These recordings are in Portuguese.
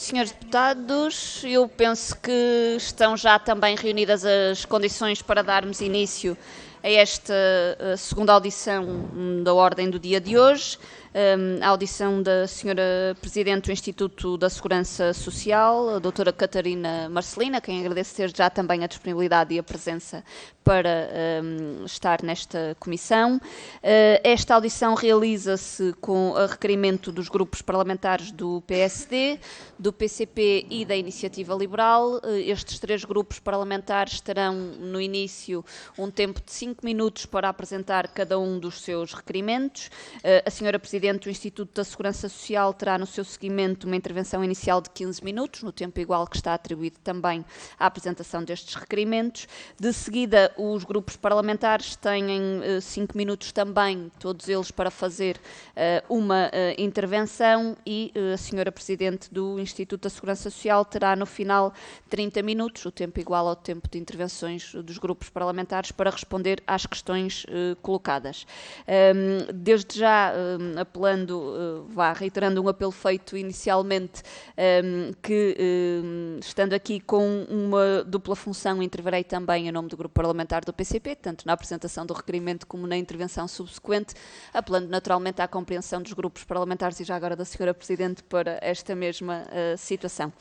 Senhores deputados, eu penso que estão já também reunidas as condições para darmos início a esta segunda audição da ordem do dia de hoje, a audição da Senhora Presidente do Instituto da Segurança Social, a doutora Catarina Marcelina, a quem agradeço ter já também a disponibilidade e a presença para estar nesta comissão. Esta audição realiza-se com a requerimento dos grupos parlamentares do PSD, do PCP e da Iniciativa Liberal. Estes três grupos parlamentares terão no início um tempo de 5 minutos para apresentar cada um dos seus requerimentos. A Senhora Presidente do Instituto da Segurança Social terá no seu seguimento uma intervenção inicial de 15 minutos, no tempo igual que está atribuído também à apresentação destes requerimentos. De seguida, os grupos parlamentares têm 5 minutos também, todos eles para fazer uma intervenção, e a Senhora Presidente do Instituto da Segurança Social terá no final 30 minutos, o tempo igual ao tempo de intervenções dos grupos parlamentares, para responder às questões colocadas. Desde já, reiterando um apelo feito inicialmente, que estando aqui com uma dupla função, intervirei também em nome do grupo parlamentar do PCP, tanto na apresentação do requerimento como na intervenção subsequente, apelando naturalmente à compreensão dos grupos parlamentares e já agora da Senhora Presidente para esta mesma situação.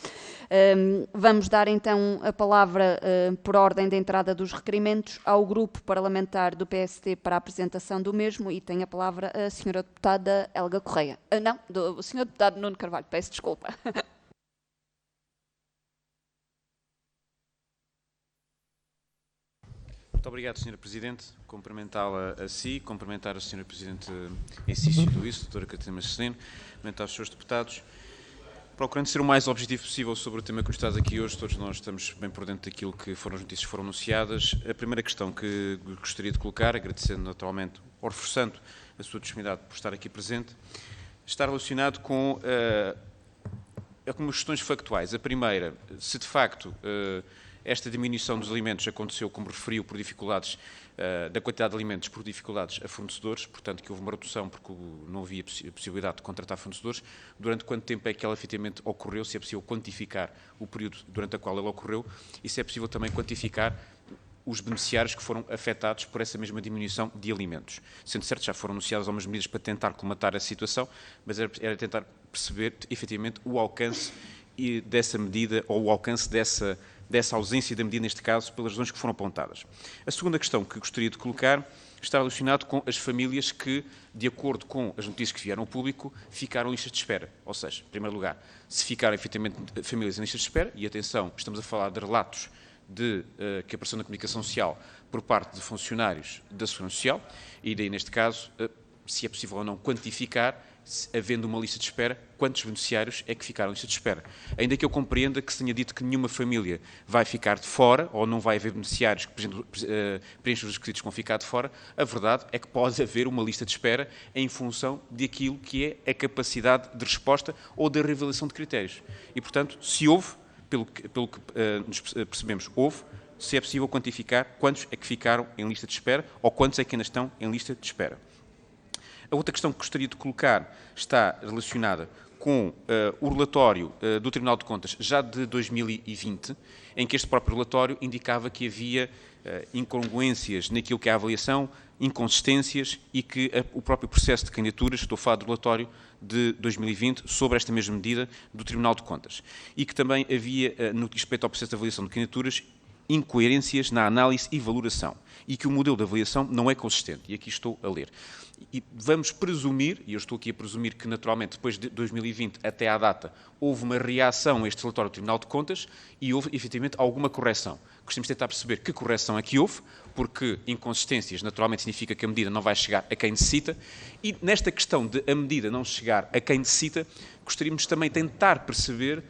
Vamos dar então a palavra, por ordem de entrada dos requerimentos, ao grupo parlamentar do PSD para a apresentação do mesmo, e tem a palavra a Senhora Deputada Helga Correia. O Senhor Deputado Nuno Carvalho, peço desculpa. Muito obrigado, Sra. Presidente. Cumprimentá-la a si, cumprimentar a Sra. Presidente Encício Luís, Dra. Catarina Marcelino, cumprimentar os senhores deputados. Procurando ser o mais objetivo possível sobre o tema que nos traz aqui hoje, todos nós estamos bem por dentro daquilo que foram as notícias que foram anunciadas. A primeira questão que gostaria de colocar, agradecendo naturalmente, ou reforçando a sua disponibilidade por estar aqui presente, está relacionado com algumas questões factuais. A primeira, se de facto esta diminuição dos alimentos aconteceu, como referiu, por dificuldades da quantidade de alimentos, por dificuldades a fornecedores, portanto que houve uma redução porque não havia possibilidade de contratar fornecedores. Durante quanto tempo é que ela efetivamente ocorreu, se é possível quantificar o período durante o qual ela ocorreu e se é possível também quantificar os beneficiários que foram afetados por essa mesma diminuição de alimentos. Sendo certo, já foram anunciadas algumas medidas para tentar colmatar a situação, mas era tentar perceber efetivamente o alcance dessa medida ou o alcance dessa ausência da medida, neste caso, pelas razões que foram apontadas. A segunda questão que gostaria de colocar está relacionado com as famílias que, de acordo com as notícias que vieram ao público, ficaram em listas de espera. Ou seja, em primeiro lugar, se ficaram efetivamente famílias em listas de espera, e atenção, estamos a falar de relatos que apareceu na comunicação social por parte de funcionários da Segurança Social, e daí, neste caso, se é possível ou não quantificar, havendo uma lista de espera, quantos beneficiários é que ficaram em lista de espera. Ainda que eu compreenda que se tenha dito que nenhuma família vai ficar de fora, ou não vai haver beneficiários que preenchem os requisitos que vão ficar de fora, a verdade é que pode haver uma lista de espera em função daquilo que é a capacidade de resposta ou da reavaliação de critérios. E, portanto, se houve, pelo que nos percebemos, houve, se é possível quantificar quantos é que ficaram em lista de espera ou quantos é que ainda estão em lista de espera. A outra questão que gostaria de colocar está relacionada com o relatório do Tribunal de Contas, já de 2020, em que este próprio relatório indicava que havia incongruências naquilo que é a avaliação, inconsistências, e que o próprio processo de candidaturas, estou a falar do relatório de 2020, sobre esta mesma medida do Tribunal de Contas, e que também havia, no que diz respeito ao processo de avaliação de candidaturas, incoerências na análise e valoração, e que o modelo de avaliação não é consistente. E aqui estou a ler. E vamos presumir, e eu estou aqui a presumir que naturalmente depois de 2020 até à data houve uma reação a este relatório do Tribunal de Contas e houve efetivamente alguma correção. Gostaríamos de tentar perceber que correção é que houve, porque inconsistências naturalmente significa que a medida não vai chegar a quem necessita, e nesta questão de a medida não chegar a quem necessita, gostaríamos também de tentar perceber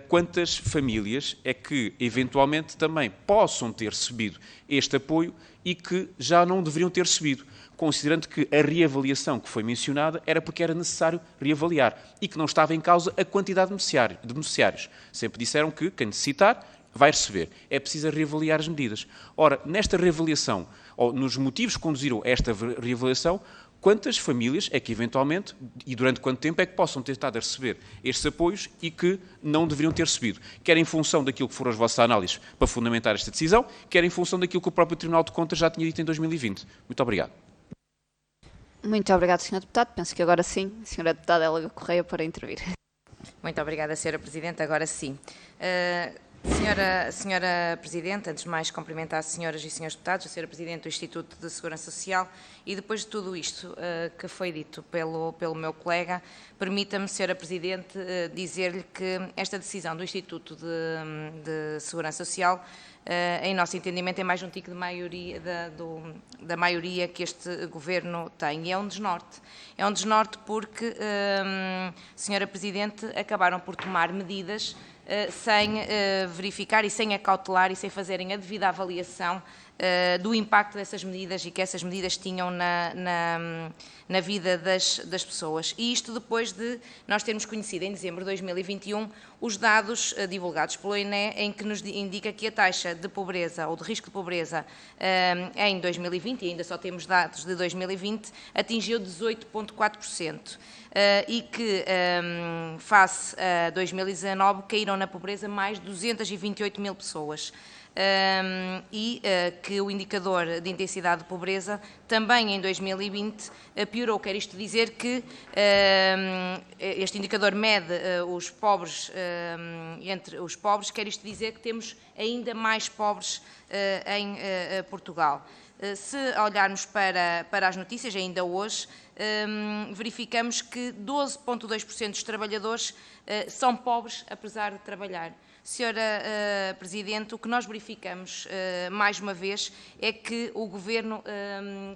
quantas famílias é que eventualmente também possam ter recebido este apoio e que já não deveriam ter recebido, considerando que a reavaliação que foi mencionada era porque era necessário reavaliar e que não estava em causa a quantidade de beneficiários. Sempre disseram que quem necessitar vai receber. É preciso reavaliar as medidas. Ora, nesta reavaliação, ou nos motivos que conduziram a esta reavaliação, quantas famílias é que eventualmente, e durante quanto tempo é que possam ter estado a receber estes apoios e que não deveriam ter recebido, quer em função daquilo que foram as vossas análises para fundamentar esta decisão, quer em função daquilo que o próprio Tribunal de Contas já tinha dito em 2020. Muito obrigado. Muito obrigado, Sr. Deputado. Penso que agora sim, a Sra. Deputada Helga Correia para intervir. Muito obrigada, Sra. Presidente. Agora sim. Senhora Presidente, antes de mais cumprimentar as senhoras e senhores deputados, a Sra. Presidente do Instituto de Segurança Social, e depois de tudo isto que foi dito pelo meu colega, permita-me, Sra. Presidente, dizer-lhe que esta decisão do Instituto de Segurança Social, em nosso entendimento, é mais um tico de maioria da maioria que este Governo tem, e é um desnorte. É um desnorte porque, Sra. Presidente, acabaram por tomar medidas sem verificar e sem acautelar e sem fazerem a devida avaliação do impacto dessas medidas e que essas medidas tinham na vida das pessoas. E isto depois de nós termos conhecido em dezembro de 2021 os dados divulgados pelo INE, em que nos indica que a taxa de pobreza ou de risco de pobreza em 2020, e ainda só temos dados de 2020, atingiu 18,4%. E que, face a 2019, caíram na pobreza mais 228 mil pessoas. Que o indicador de intensidade de pobreza também em 2020 piorou. Quer isto dizer que este indicador mede os pobres entre os pobres, quer isto dizer que temos ainda mais pobres em Portugal. Se olharmos para as notícias, ainda hoje, verificamos que 12,2% dos trabalhadores são pobres apesar de trabalhar. Senhora Presidente, o que nós verificamos, mais uma vez, é que o Governo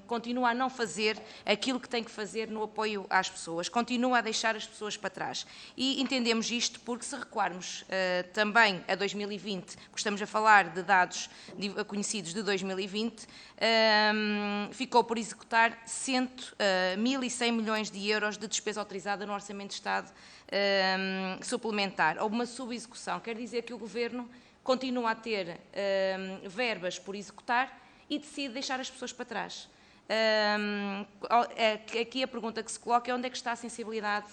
continua a não fazer aquilo que tem que fazer no apoio às pessoas, continua a deixar as pessoas para trás. E entendemos isto porque, se recuarmos também a 2020, porque estamos a falar de dados conhecidos de 2020, ficou por executar 1.100 milhões de euros de despesa autorizada no Orçamento de Estado suplementar. Houve uma subexecução, quer dizer que o Governo continua a ter verbas por executar e decide deixar as pessoas para trás. Aqui a pergunta que se coloca é onde é que está a sensibilidade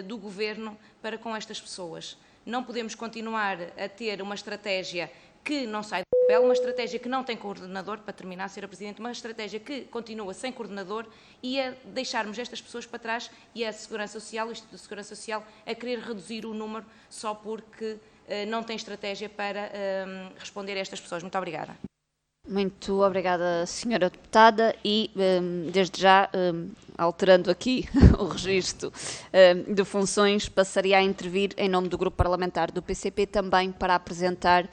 do Governo para com estas pessoas. Não podemos continuar a ter uma estratégia que não sai do papel, uma estratégia que não tem coordenador, para terminar, Sra. Presidente, uma estratégia que continua sem coordenador e a deixarmos estas pessoas para trás e a Segurança Social, o Instituto de Segurança Social, a querer reduzir o número só porque não tem estratégia para responder a estas pessoas. Muito obrigada. Muito obrigada, Sra. Deputada, e desde já, alterando aqui o registro de funções, passaria a intervir em nome do Grupo Parlamentar do PCP também para apresentar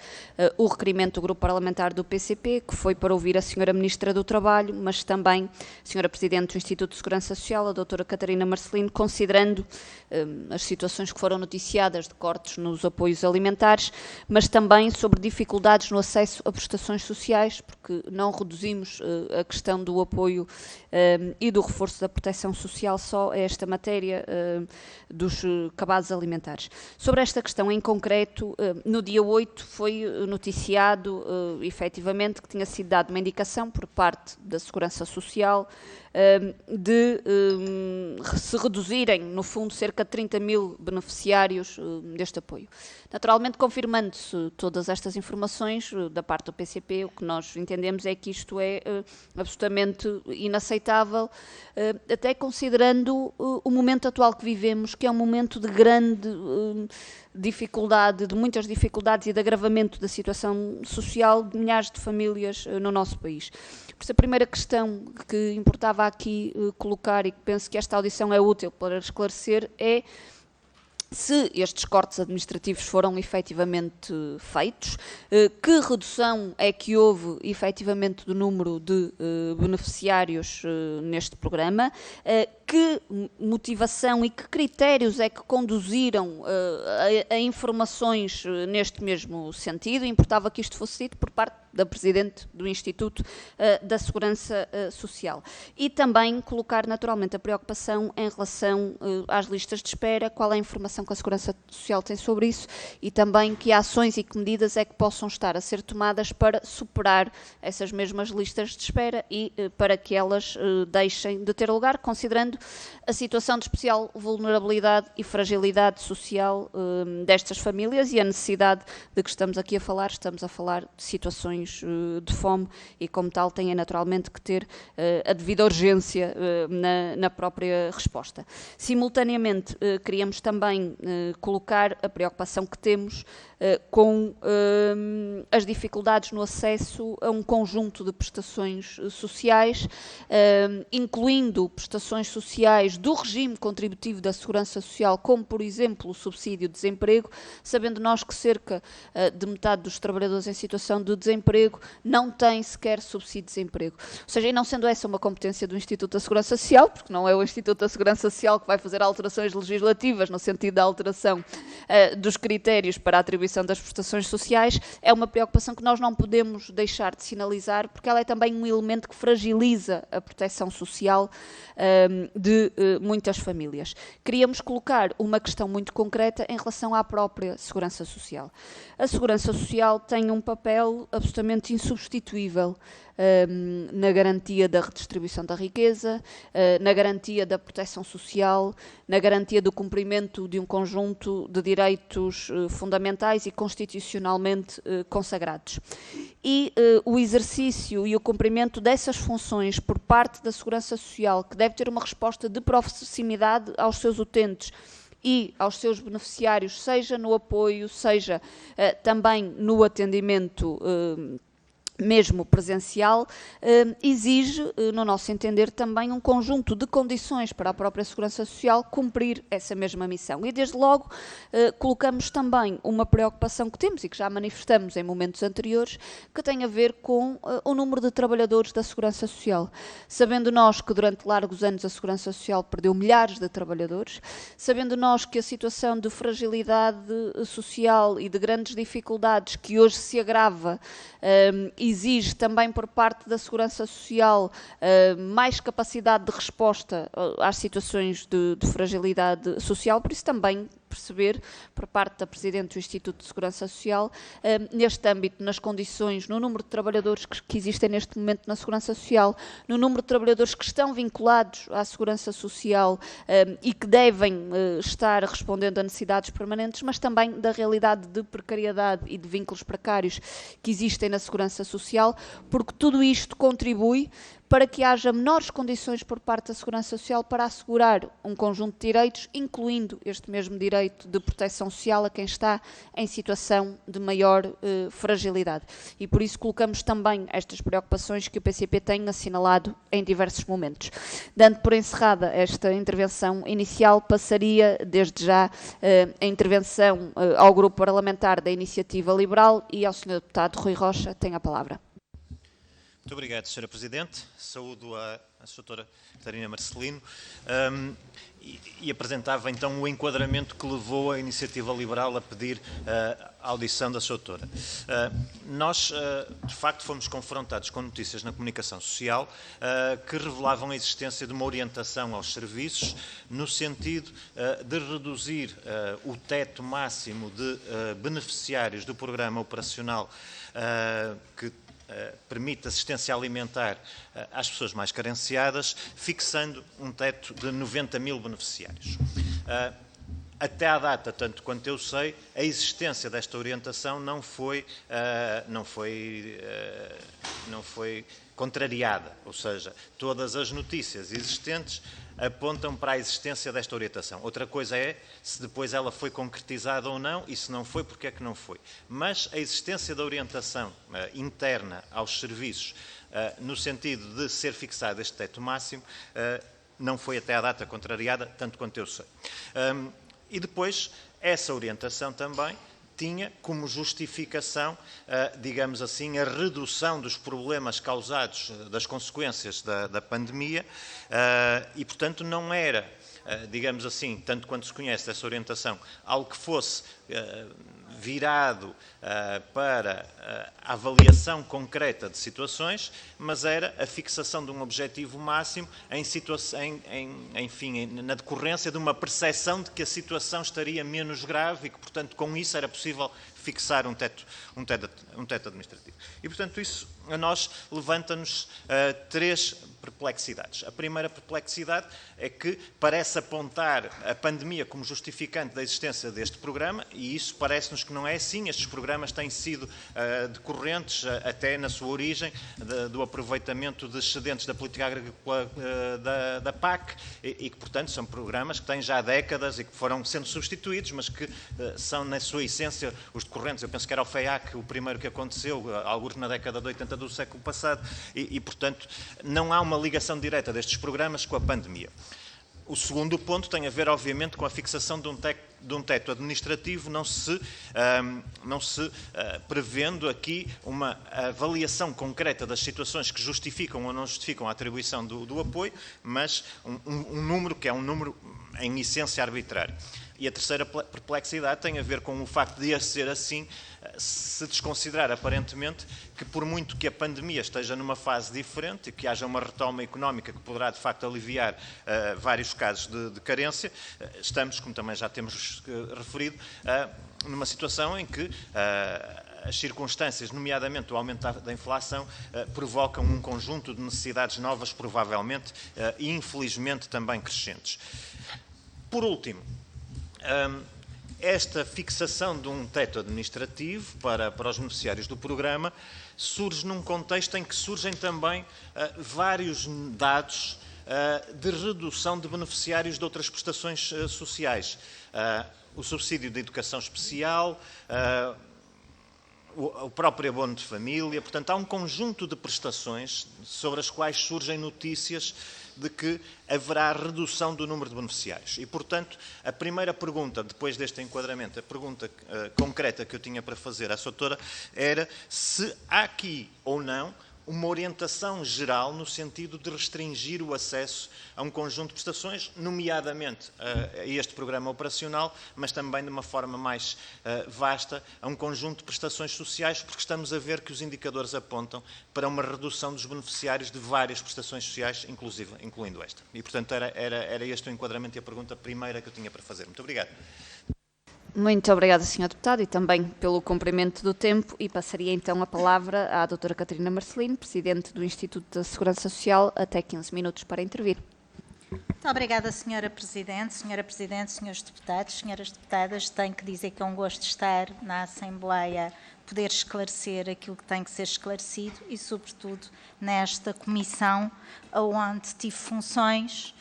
o requerimento do Grupo Parlamentar do PCP, que foi para ouvir a Sra. Ministra do Trabalho, mas também a Sra. Presidente do Instituto de Segurança Social, a Dra. Catarina Marcelino, considerando as situações que foram noticiadas de cortes nos apoios alimentares, mas também sobre dificuldades no acesso a prestações sociais, porque não reduzimos a questão do apoio e do reforço da proteção social só a esta matéria dos cabazes alimentares. Sobre esta questão em concreto, no dia 8 foi noticiado efetivamente que tinha sido dada uma indicação por parte da Segurança Social de se reduzirem, no fundo, cerca de 30 mil beneficiários deste apoio. Naturalmente, confirmando-se todas estas informações da parte do PCP, o que nós entendemos é que isto é absolutamente inaceitável, até considerando o momento atual que vivemos, que é um momento de grande dificuldade, de muitas dificuldades e de agravamento da situação social de milhares de famílias no nosso país. Por isso, a primeira questão que importava aqui colocar, e que penso que esta audição é útil para esclarecer, é se estes cortes administrativos foram efetivamente feitos, que redução é que houve efetivamente do número de beneficiários neste programa, que motivação e que critérios é que conduziram a informações neste mesmo sentido. Importava que isto fosse dito por parte da Presidente do Instituto da Segurança Social. E também colocar naturalmente a preocupação em relação às listas de espera, qual é a informação que a Segurança Social tem sobre isso e também que ações e que medidas é que possam estar a ser tomadas para superar essas mesmas listas de espera e para que elas deixem de ter lugar, considerando a situação de especial vulnerabilidade e fragilidade social destas famílias e a necessidade de que estamos aqui a falar de situações de fome e, como tal, têm naturalmente que ter a devida urgência na própria resposta. Simultaneamente, queríamos também colocar a preocupação que temos com as dificuldades no acesso a um conjunto de prestações sociais, incluindo prestações sociais do regime contributivo da Segurança Social, como, por exemplo, o subsídio de desemprego, sabendo nós que cerca de metade dos trabalhadores em situação de desemprego não têm sequer subsídio de desemprego. Ou seja, e não sendo essa uma competência do Instituto da Segurança Social, porque não é o Instituto da Segurança Social que vai fazer alterações legislativas no sentido da alteração dos critérios para a atribuição das prestações sociais, é uma preocupação que nós não podemos deixar de sinalizar, porque ela é também um elemento que fragiliza a proteção social de muitas famílias. Queríamos colocar uma questão muito concreta em relação à própria Segurança Social. A Segurança Social tem um papel absolutamente insubstituível na garantia da redistribuição da riqueza, na garantia da proteção social, na garantia do cumprimento de um conjunto de direitos fundamentais e constitucionalmente consagrados. E o exercício e o cumprimento dessas funções por parte da Segurança Social, que deve ter uma resposta de proximidade aos seus utentes e aos seus beneficiários, seja no apoio, seja também no atendimento mesmo presencial, exige, no nosso entender, também um conjunto de condições para a própria Segurança Social cumprir essa mesma missão. E, desde logo, colocamos também uma preocupação que temos e que já manifestamos em momentos anteriores, que tem a ver com o número de trabalhadores da Segurança Social. Sabendo nós que durante largos anos a Segurança Social perdeu milhares de trabalhadores, sabendo nós que a situação de fragilidade social e de grandes dificuldades que hoje se agrava exige também por parte da Segurança Social mais capacidade de resposta às situações de fragilidade social, por isso também perceber, por parte da Presidente do Instituto de Segurança Social, neste âmbito, nas condições, no número de trabalhadores que existem neste momento na Segurança Social, no número de trabalhadores que estão vinculados à Segurança Social e que devem estar respondendo a necessidades permanentes, mas também da realidade de precariedade e de vínculos precários que existem na Segurança Social, porque tudo isto contribui para que haja menores condições por parte da Segurança Social para assegurar um conjunto de direitos, incluindo este mesmo direito de proteção social a quem está em situação de maior fragilidade. E por isso colocamos também estas preocupações que o PCP tem assinalado em diversos momentos. Dando por encerrada esta intervenção inicial, passaria desde já a intervenção ao Grupo Parlamentar da Iniciativa Liberal e ao Sr. Deputado Rui Rocha. Tem a palavra. Muito obrigado, Sra. Presidente. Saúdo a Sra. Catarina Marcelino e apresentava então o enquadramento que levou a Iniciativa Liberal a pedir a audição da Sra. Doutora. Nós, de facto, fomos confrontados com notícias na comunicação social que revelavam a existência de uma orientação aos serviços no sentido de reduzir o teto máximo de beneficiários do programa operacional que permite assistência alimentar às pessoas mais carenciadas, fixando um teto de 90 mil beneficiários. Até à data, tanto quanto eu sei, a existência desta orientação não foi contrariada, ou seja, todas as notícias existentes apontam para a existência desta orientação. Outra coisa é se depois ela foi concretizada ou não, e se não foi, porque é que não foi. Mas a existência da orientação interna aos serviços, no sentido de ser fixado este teto máximo, não foi até à data contrariada, tanto quanto eu sei. E depois, essa orientação também tinha como justificação, digamos assim, a redução dos problemas causados das consequências da pandemia e, portanto, não era digamos assim, tanto quanto se conhece essa orientação, algo que fosse virado para a avaliação concreta de situações, mas era a fixação de um objetivo máximo na decorrência de uma percepção de que a situação estaria menos grave e que, portanto, com isso era possível fixar um teto administrativo. E, portanto, isso a nós levanta-nos 3 perplexidades. A primeira perplexidade é que parece apontar a pandemia como justificante da existência deste programa, e isso parece-nos que não é assim. Estes programas têm sido decorrentes, até na sua origem, do aproveitamento de excedentes da política agrícola da PAC, e que, portanto, são programas que têm já décadas e que foram sendo substituídos, mas que são, na sua essência, os decorrentes. Eu penso que era o FEAC o primeiro que aconteceu, alguns na década de 80 do século passado, e, portanto, não há uma ligação direta destes programas com a pandemia. O segundo ponto tem a ver, obviamente, com a fixação de um teto administrativo, não se prevendo aqui uma avaliação concreta das situações que justificam ou não justificam a atribuição do apoio, mas um número que é um número, em essência, arbitrário. E a terceira perplexidade tem a ver com o facto de ser assim, se desconsiderar aparentemente que, por muito que a pandemia esteja numa fase diferente e que haja uma retoma económica que poderá de facto aliviar vários casos de carência, estamos, como também já temos referido, numa situação em que as circunstâncias, nomeadamente o aumento da inflação, provocam um conjunto de necessidades novas, provavelmente, e infelizmente também crescentes. Por último, esta fixação de um teto administrativo para os beneficiários do programa surge num contexto em que surgem também vários dados de redução de beneficiários de outras prestações sociais. O subsídio de educação especial, o próprio abono de família. Portanto, há um conjunto de prestações sobre as quais surgem notícias de que haverá redução do número de beneficiários. E, portanto, a primeira pergunta, depois deste enquadramento, a pergunta concreta que eu tinha para fazer à Sra. Doutora, era se há aqui ou não uma orientação geral no sentido de restringir o acesso a um conjunto de prestações, nomeadamente a este programa operacional, mas também de uma forma mais vasta a um conjunto de prestações sociais, porque estamos a ver que os indicadores apontam para uma redução dos beneficiários de várias prestações sociais, incluindo esta. E, portanto, era este o enquadramento e a pergunta primeira que eu tinha para fazer. Muito obrigado. Muito obrigada, Sr. Deputado, e também pelo cumprimento do tempo, e passaria então a palavra à doutora Catarina Marcelino, Presidente do Instituto da Segurança Social, até 15 minutos para intervir. Muito obrigada, Sra. Presidente, Srs. Deputados, Senhoras Deputadas. Tenho que dizer que é um gosto estar na Assembleia, poder esclarecer aquilo que tem que ser esclarecido e, sobretudo, nesta comissão, onde tive funções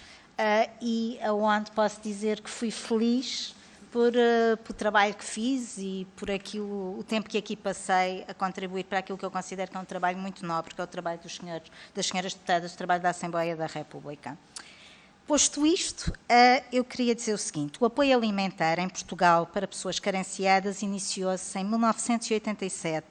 e onde posso dizer que fui feliz por o trabalho que fiz e por o tempo que aqui passei a contribuir para aquilo que eu considero que é um trabalho muito nobre, que é o trabalho das senhoras deputadas, o trabalho da Assembleia da República. Posto isto, eu queria dizer o seguinte: o apoio alimentar em Portugal para pessoas carenciadas iniciou-se em 1987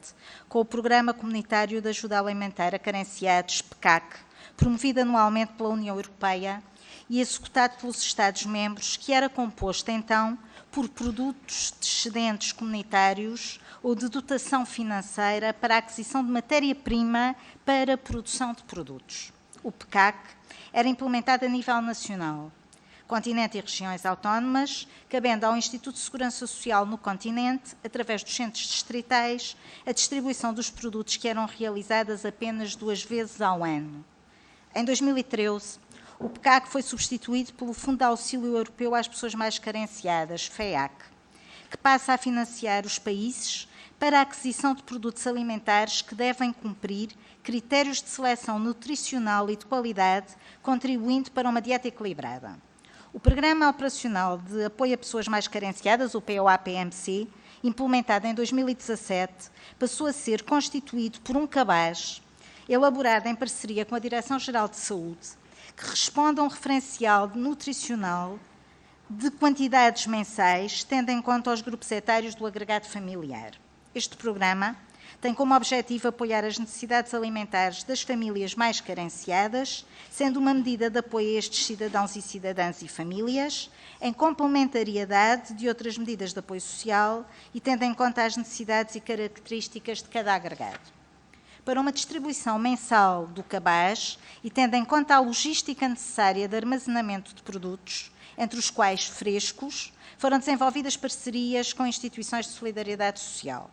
com o Programa Comunitário de Ajuda Alimentar a Carenciados, PCAC, promovido anualmente pela União Europeia e executado pelos Estados-membros, que era composto então por produtos de excedentes comunitários ou de dotação financeira para a aquisição de matéria-prima para a produção de produtos. O PCAC era implementado a nível nacional, continente e regiões autónomas, cabendo ao Instituto de Segurança Social no continente, através dos centros distritais, a distribuição dos produtos que eram realizadas apenas 2 vezes ao ano. Em 2013, o PCAC foi substituído pelo Fundo de Auxílio Europeu às Pessoas Mais Carenciadas, FEAC, que passa a financiar os países para a aquisição de produtos alimentares que devem cumprir critérios de seleção nutricional e de qualidade, contribuindo para uma dieta equilibrada. O Programa Operacional de Apoio a Pessoas Mais Carenciadas, o POA-PMC, implementado em 2017, passou a ser constituído por um cabaz, elaborado em parceria com a Direção-Geral de Saúde, que responde a um referencial nutricional de quantidades mensais, tendo em conta os grupos etários do agregado familiar. Este programa tem como objetivo apoiar as necessidades alimentares das famílias mais carenciadas, sendo uma medida de apoio a estes cidadãos e cidadãs e famílias, em complementariedade de outras medidas de apoio social e tendo em conta as necessidades e características de cada agregado. Para uma distribuição mensal do cabaz e tendo em conta a logística necessária de armazenamento de produtos, entre os quais frescos, foram desenvolvidas parcerias com instituições de solidariedade social.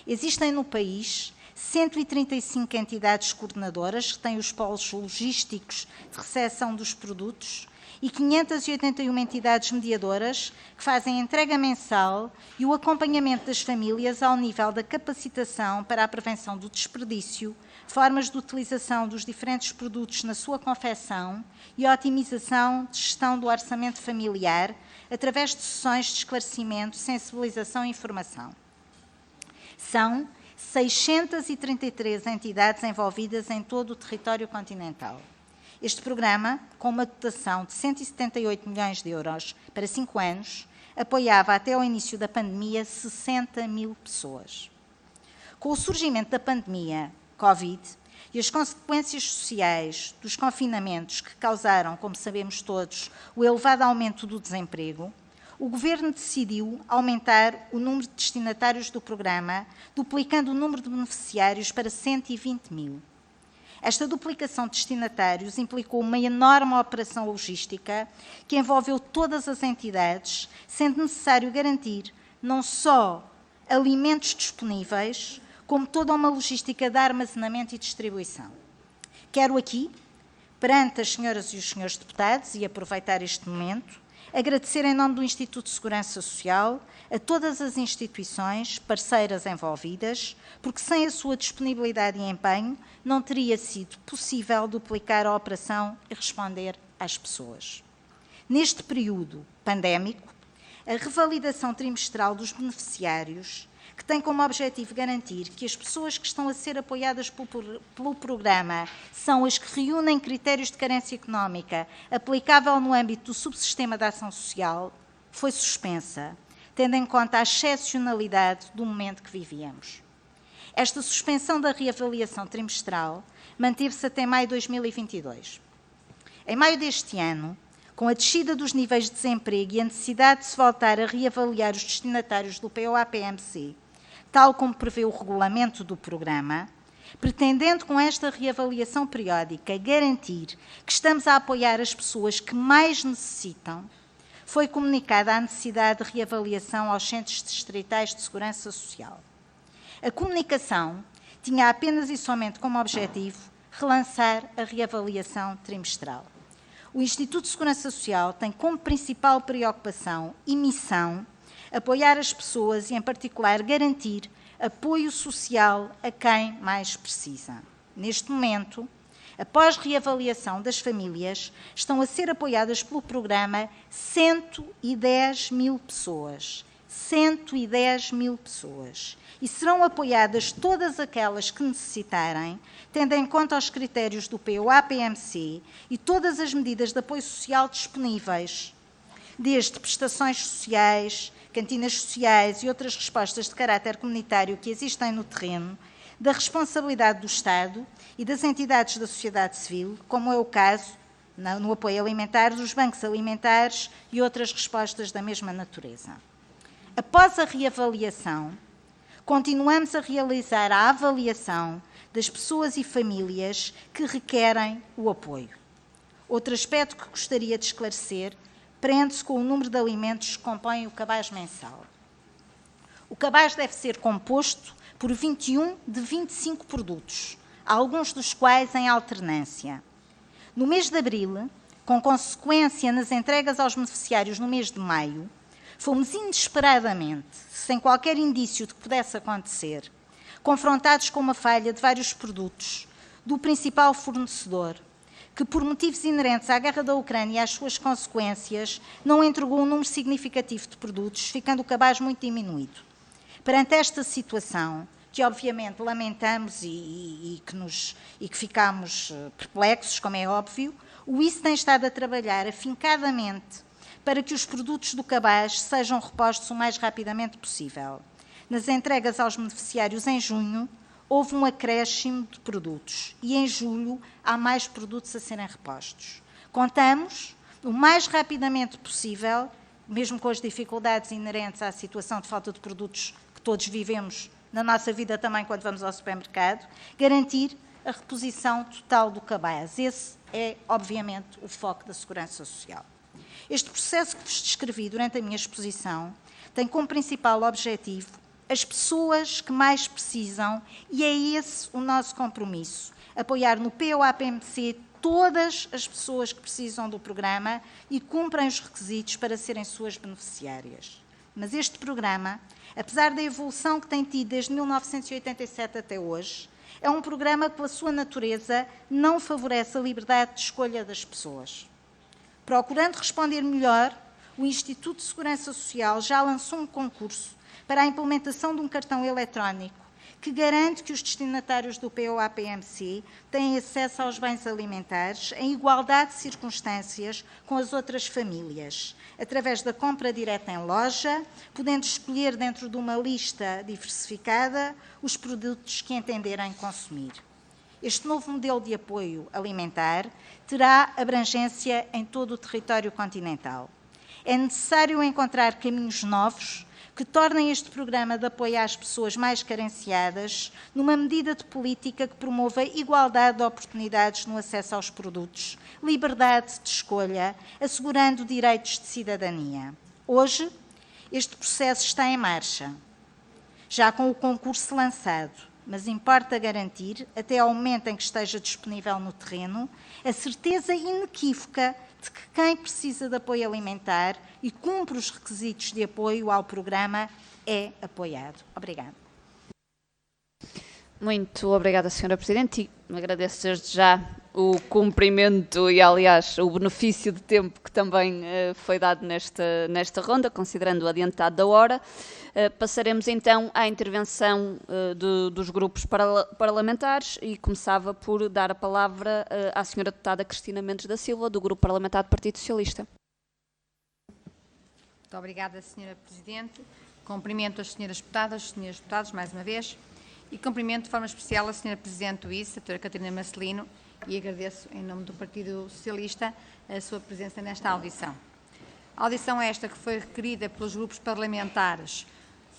Existem no país 135 entidades coordenadoras que têm os polos logísticos de recepção dos produtos e 581 entidades mediadoras que fazem a entrega mensal e o acompanhamento das famílias ao nível da capacitação para a prevenção do desperdício, formas de utilização dos diferentes produtos na sua confecção e a otimização de gestão do orçamento familiar através de sessões de esclarecimento, sensibilização e informação. São 633 entidades envolvidas em todo o território continental. Este programa, com uma dotação de 178 milhões de euros para 5 anos, apoiava até ao início da pandemia 60 mil pessoas. Com o surgimento da pandemia Covid e as consequências sociais dos confinamentos que causaram, como sabemos todos, o elevado aumento do desemprego, o Governo decidiu aumentar o número de destinatários do programa, duplicando o número de beneficiários para 120 mil. Esta duplicação de destinatários implicou uma enorme operação logística que envolveu todas as entidades, sendo necessário garantir não só alimentos disponíveis, como toda uma logística de armazenamento e distribuição. Quero aqui, perante as senhoras e os senhores deputados, e aproveitar este momento, agradecer em nome do Instituto de Segurança Social a todas as instituições parceiras envolvidas, porque sem a sua disponibilidade e empenho não teria sido possível duplicar a operação e responder às pessoas. Neste período pandémico, a revalidação trimestral dos beneficiários, que tem como objetivo garantir que as pessoas que estão a ser apoiadas pelo programa são as que reúnem critérios de carência económica aplicável no âmbito do subsistema de ação social, foi suspensa, tendo em conta a excepcionalidade do momento que vivíamos. Esta suspensão da reavaliação trimestral manteve-se até maio de 2022. Em maio deste ano, com a descida dos níveis de desemprego e a necessidade de se voltar a reavaliar os destinatários do POA-PMC, tal como prevê o regulamento do programa, pretendendo com esta reavaliação periódica garantir que estamos a apoiar as pessoas que mais necessitam, foi comunicada a necessidade de reavaliação aos centros distritais de segurança social. A comunicação tinha apenas e somente como objetivo relançar a reavaliação trimestral. O Instituto de Segurança Social tem como principal preocupação e missão apoiar as pessoas e, em particular, garantir apoio social a quem mais precisa. Neste momento, após reavaliação das famílias, estão a ser apoiadas pelo programa 110 mil pessoas. 110 mil pessoas. E serão apoiadas todas aquelas que necessitarem, tendo em conta os critérios do POA-PMC e todas as medidas de apoio social disponíveis, desde prestações sociais, cantinas sociais e outras respostas de caráter comunitário que existem no terreno, da responsabilidade do Estado e das entidades da sociedade civil, como é o caso no apoio alimentar, dos bancos alimentares e outras respostas da mesma natureza. Após a reavaliação, continuamos a realizar a avaliação das pessoas e famílias que requerem o apoio. Outro aspecto que gostaria de esclarecer prende-se com o número de alimentos que compõem o cabaz mensal. O cabaz deve ser composto por 21 de 25 produtos, alguns dos quais em alternância. No mês de abril, com consequência nas entregas aos beneficiários no mês de maio, fomos inesperadamente, sem qualquer indício de que pudesse acontecer, confrontados com uma falha de vários produtos do principal fornecedor, que, por motivos inerentes à guerra da Ucrânia e às suas consequências, não entregou um número significativo de produtos, ficando o cabaz muito diminuído. Perante esta situação, que obviamente lamentamos e que ficamos perplexos, como é óbvio, o ICE tem estado a trabalhar afincadamente para que os produtos do cabaz sejam repostos o mais rapidamente possível. Nas entregas aos beneficiários em junho, houve um acréscimo de produtos e em julho há mais produtos a serem repostos. Contamos, o mais rapidamente possível, mesmo com as dificuldades inerentes à situação de falta de produtos que todos vivemos na nossa vida também quando vamos ao supermercado, garantir a reposição total do cabaz. Esse é, obviamente, o foco da Segurança Social. Este processo que vos descrevi durante a minha exposição tem como principal objetivo as pessoas que mais precisam e é esse o nosso compromisso, apoiar no POAPMC todas as pessoas que precisam do programa e cumprem os requisitos para serem suas beneficiárias. Mas este programa, apesar da evolução que tem tido desde 1987 até hoje, é um programa que, pela sua natureza, não favorece a liberdade de escolha das pessoas. Procurando responder melhor, o Instituto de Segurança Social já lançou um concurso para a implementação de um cartão eletrónico que garante que os destinatários do POAPMC têm acesso aos bens alimentares em igualdade de circunstâncias com as outras famílias, através da compra direta em loja, podendo escolher dentro de uma lista diversificada os produtos que entenderem consumir. Este novo modelo de apoio alimentar terá abrangência em todo o território continental. É necessário encontrar caminhos novos que tornem este programa de apoio às pessoas mais carenciadas numa medida de política que promova igualdade de oportunidades no acesso aos produtos, liberdade de escolha, assegurando direitos de cidadania. Hoje, este processo está em marcha, já com o concurso lançado, mas importa garantir, até ao momento em que esteja disponível no terreno, a certeza inequívoca de que quem precisa de apoio alimentar e cumpre os requisitos de apoio ao programa é apoiado. Obrigada. Muito obrigada, Sra. Presidente, e agradeço desde já o cumprimento e, aliás, o benefício de tempo que também foi dado nesta ronda, considerando o adiantado da hora. Passaremos então à intervenção dos grupos parlamentares e começava por dar a palavra à Sra. Deputada Cristina Mendes da Silva, do Grupo Parlamentar do Partido Socialista. Muito obrigada, Sra. Presidente. Cumprimento as Sras. Deputadas, Srs. Deputados, mais uma vez, e cumprimento de forma especial a Sra. Presidente do ICE, a Dra. Catarina Marcelino, e agradeço, em nome do Partido Socialista, a sua presença nesta audição. A audição esta que foi requerida pelos grupos parlamentares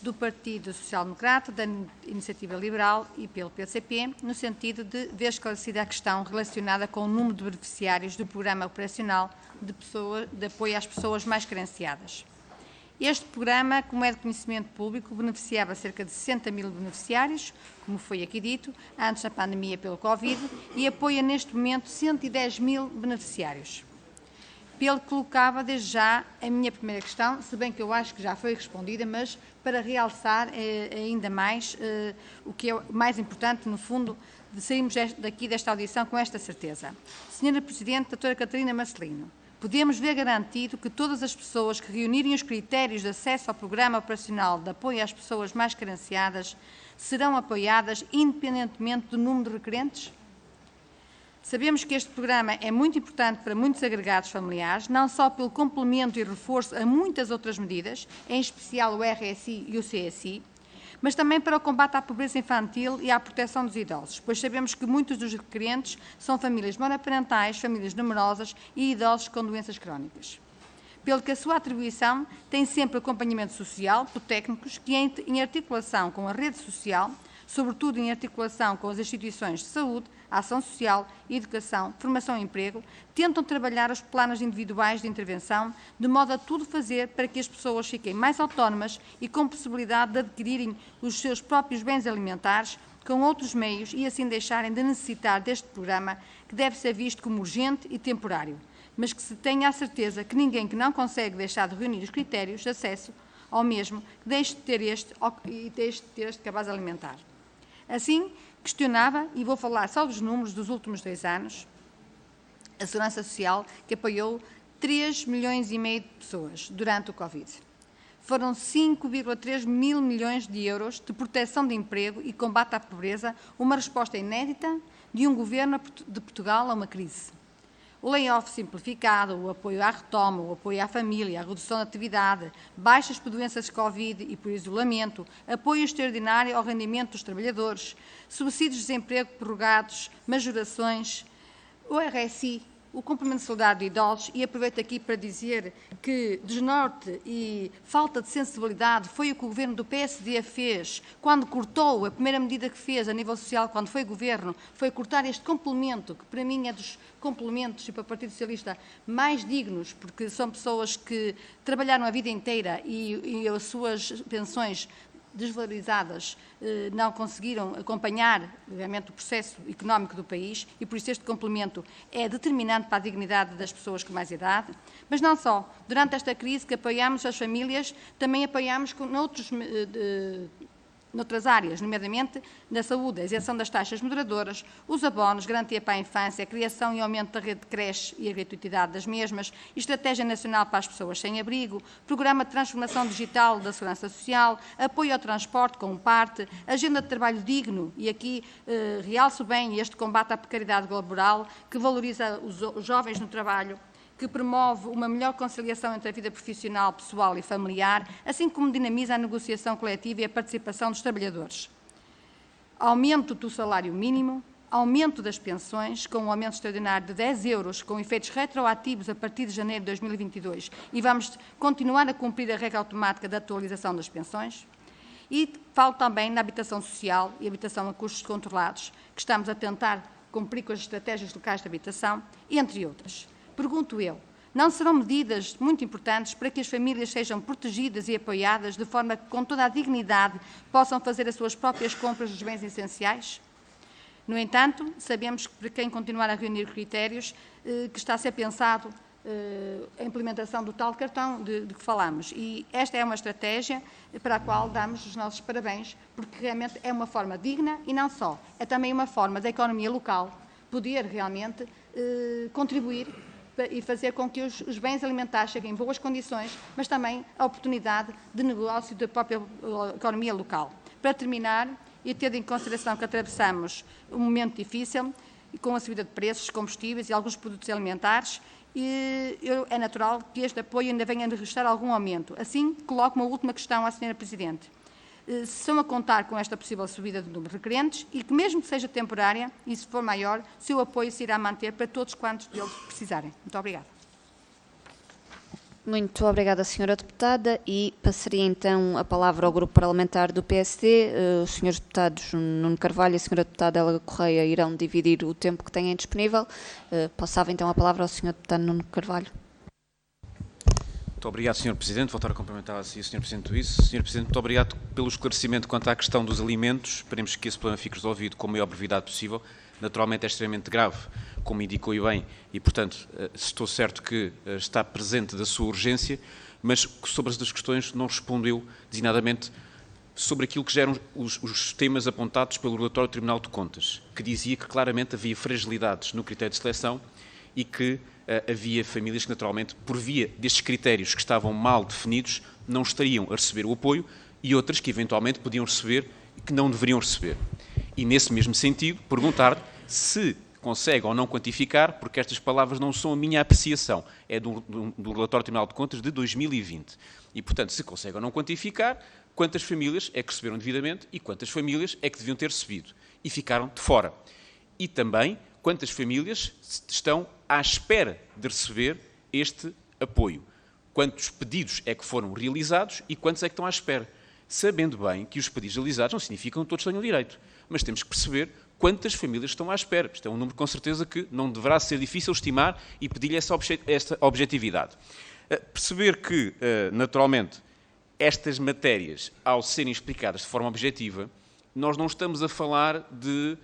do Partido Social Democrata, da Iniciativa Liberal e pelo PCP, no sentido de ver esclarecida a questão relacionada com o número de beneficiários do Programa Operacional de Apoio às Pessoas Mais Carenciadas. Este programa, como é de conhecimento público, beneficiava cerca de 60 mil beneficiários, como foi aqui dito, antes da pandemia pelo Covid, e apoia neste momento 110 mil beneficiários. Pelo que colocava desde já a minha primeira questão, se bem que eu acho que já foi respondida, mas para realçar ainda mais o que é mais importante, no fundo, de sairmos daqui desta audição com esta certeza. Senhora Presidente, Doutora Catarina Marcelino, podemos ver garantido que todas as pessoas que reunirem os critérios de acesso ao Programa Operacional de Apoio às Pessoas Mais Carenciadas serão apoiadas independentemente do número de requerentes? Sabemos que este programa é muito importante para muitos agregados familiares, não só pelo complemento e reforço a muitas outras medidas, em especial o RSI e o CSI, mas também para o combate à pobreza infantil e à proteção dos idosos, pois sabemos que muitos dos requerentes são famílias monoparentais, famílias numerosas e idosos com doenças crónicas. Pelo que a sua atribuição tem sempre acompanhamento social por técnicos que, em articulação com a rede social, sobretudo em articulação com as instituições de saúde, ação social, educação, formação e emprego, tentam trabalhar os planos individuais de intervenção, de modo a tudo fazer para que as pessoas fiquem mais autónomas e com possibilidade de adquirirem os seus próprios bens alimentares com outros meios e assim deixarem de necessitar deste programa que deve ser visto como urgente e temporário, mas que se tenha a certeza que ninguém que não consegue deixar de reunir os critérios de acesso ao mesmo, que deixe de ter este cabaz alimentar. Assim, questionava, e vou falar só dos números dos últimos 2 anos, a Segurança Social, que apoiou 3,5 milhões de pessoas durante o Covid. Foram 5,3 mil milhões de euros de proteção de emprego e combate à pobreza, uma resposta inédita de um governo de Portugal a uma crise. o layoff simplificado, o apoio à retoma, o apoio à família, a redução da atividade, baixas por doenças de Covid e por isolamento, apoio extraordinário ao rendimento dos trabalhadores, subsídios de desemprego prorrogados, majorações, o RSI, o complemento de saudade de idosos, e aproveito aqui para dizer que desnorte e falta de sensibilidade foi o que o governo do PSD fez quando cortou, a primeira medida que fez a nível social quando foi governo, foi cortar este complemento, que para mim é dos complementos, e para o Partido Socialista, mais dignos, porque são pessoas que trabalharam a vida inteira e as suas pensões desvalorizadas não conseguiram acompanhar, obviamente, o processo económico do país, e por isso este complemento é determinante para a dignidade das pessoas com mais idade. Mas não só. Durante esta crise que apoiamos as famílias, também apoiamos noutras áreas, nomeadamente na saúde, a isenção das taxas moderadoras, os abonos, garantia para a infância, a criação e aumento da rede de creche e a gratuitidade das mesmas, Estratégia Nacional para as Pessoas Sem Abrigo, Programa de Transformação Digital da Segurança Social, apoio ao transporte com parte, Agenda de Trabalho Digno, e aqui realço bem este combate à precariedade laboral, que valoriza os jovens no trabalho, que promove uma melhor conciliação entre a vida profissional, pessoal e familiar, assim como dinamiza a negociação coletiva e a participação dos trabalhadores. Aumento do salário mínimo, aumento das pensões, com um aumento extraordinário de 10 euros, com efeitos retroativos a partir de janeiro de 2022, e vamos continuar a cumprir a regra automática da atualização das pensões. E falo também na habitação social e habitação a custos controlados, que estamos a tentar cumprir com as estratégias locais de habitação, entre outras. Pergunto eu, não serão medidas muito importantes para que as famílias sejam protegidas e apoiadas de forma que, com toda a dignidade, possam fazer as suas próprias compras dos bens essenciais? No entanto, sabemos que para quem continuar a reunir critérios, que está a ser pensado a implementação do tal cartão de que falamos. E esta é uma estratégia para a qual damos os nossos parabéns, porque realmente é uma forma digna e não só. É também uma forma da economia local poder realmente contribuir e fazer com que os bens alimentares cheguem em boas condições, mas também a oportunidade de negócio da própria economia local. Para terminar, e tendo em consideração que atravessamos um momento difícil, com a subida de preços, combustíveis e alguns produtos alimentares, é natural que este apoio ainda venha a registrar algum aumento. Assim, coloco uma última questão à Sra. Presidente. Se estão a contar com esta possível subida do número de requerentes e que, mesmo que seja temporária, e se for maior, o seu apoio se irá manter para todos quantos deles precisarem. Muito obrigada. Muito obrigada, Sra. Deputada, e passaria então a palavra ao Grupo Parlamentar do PSD. Os Srs. Deputados Nuno Carvalho e a Sra. Deputada Helga Correia irão dividir o tempo que têm disponível. Passava então a palavra ao Sr. Deputado Nuno Carvalho. Muito obrigado, Sr. Presidente. Voltar a cumprimentar a si, Sr. Presidente do ICE. Sr. Presidente, muito obrigado pelo esclarecimento quanto à questão dos alimentos. Esperemos que esse problema fique resolvido com a maior brevidade possível. Naturalmente é extremamente grave, como indicou e bem, e, portanto, estou certo que está presente da sua urgência, mas sobre as duas questões não respondeu designadamente sobre aquilo que geram os temas apontados pelo relatório do Tribunal de Contas, que dizia que claramente havia fragilidades no critério de seleção e que havia famílias que, naturalmente, por via destes critérios que estavam mal definidos, não estariam a receber o apoio, e outras que, eventualmente, podiam receber e que não deveriam receber. E, nesse mesmo sentido, perguntar se consegue ou não quantificar, porque estas palavras não são a minha apreciação, é do relatório do Tribunal de Contas de 2020. E, portanto, se consegue ou não quantificar, quantas famílias é que receberam devidamente e quantas famílias é que deviam ter recebido e ficaram de fora. E também quantas famílias estão à espera de receber este apoio. Quantos pedidos é que foram realizados e quantos é que estão à espera. Sabendo bem que os pedidos realizados não significam que todos tenham direito, mas temos que perceber quantas famílias estão à espera. Isto é um número, com certeza, que não deverá ser difícil estimar e pedir-lhe essa objetividade. Perceber que, naturalmente, estas matérias, ao serem explicadas de forma objetiva, nós não estamos a falar de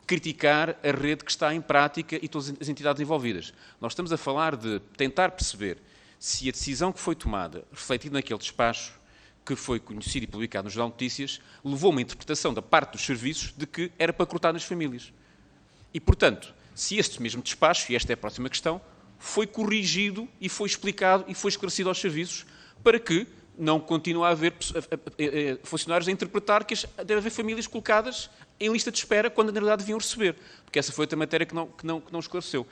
criticar a rede que está em prática e todas as entidades envolvidas. Nós estamos a falar de tentar perceber se a decisão que foi tomada, refletida naquele despacho, que foi conhecido e publicado no Jornal de Notícias, levou uma interpretação da parte dos serviços de que era para cortar nas famílias. E, portanto, se este mesmo despacho, e esta é a próxima questão, foi corrigido e foi explicado e foi esclarecido aos serviços para que não continue a haver funcionários a interpretar que deve haver famílias colocadas em lista de espera quando na realidade deviam receber, porque essa foi outra matéria que não esclareceu.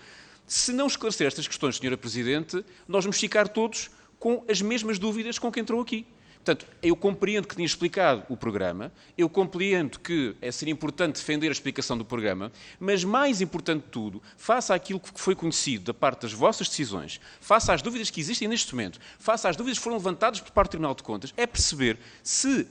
Se não esclarecer estas questões, Sra. Presidente, nós vamos ficar todos com as mesmas dúvidas com quem entrou aqui. Portanto, eu compreendo que tinha explicado o programa, eu compreendo que seria importante defender a explicação do programa, mas mais importante de tudo, face àquilo que foi conhecido da parte das vossas decisões, face às dúvidas que existem neste momento, face às dúvidas que foram levantadas por parte do Tribunal de Contas, é perceber se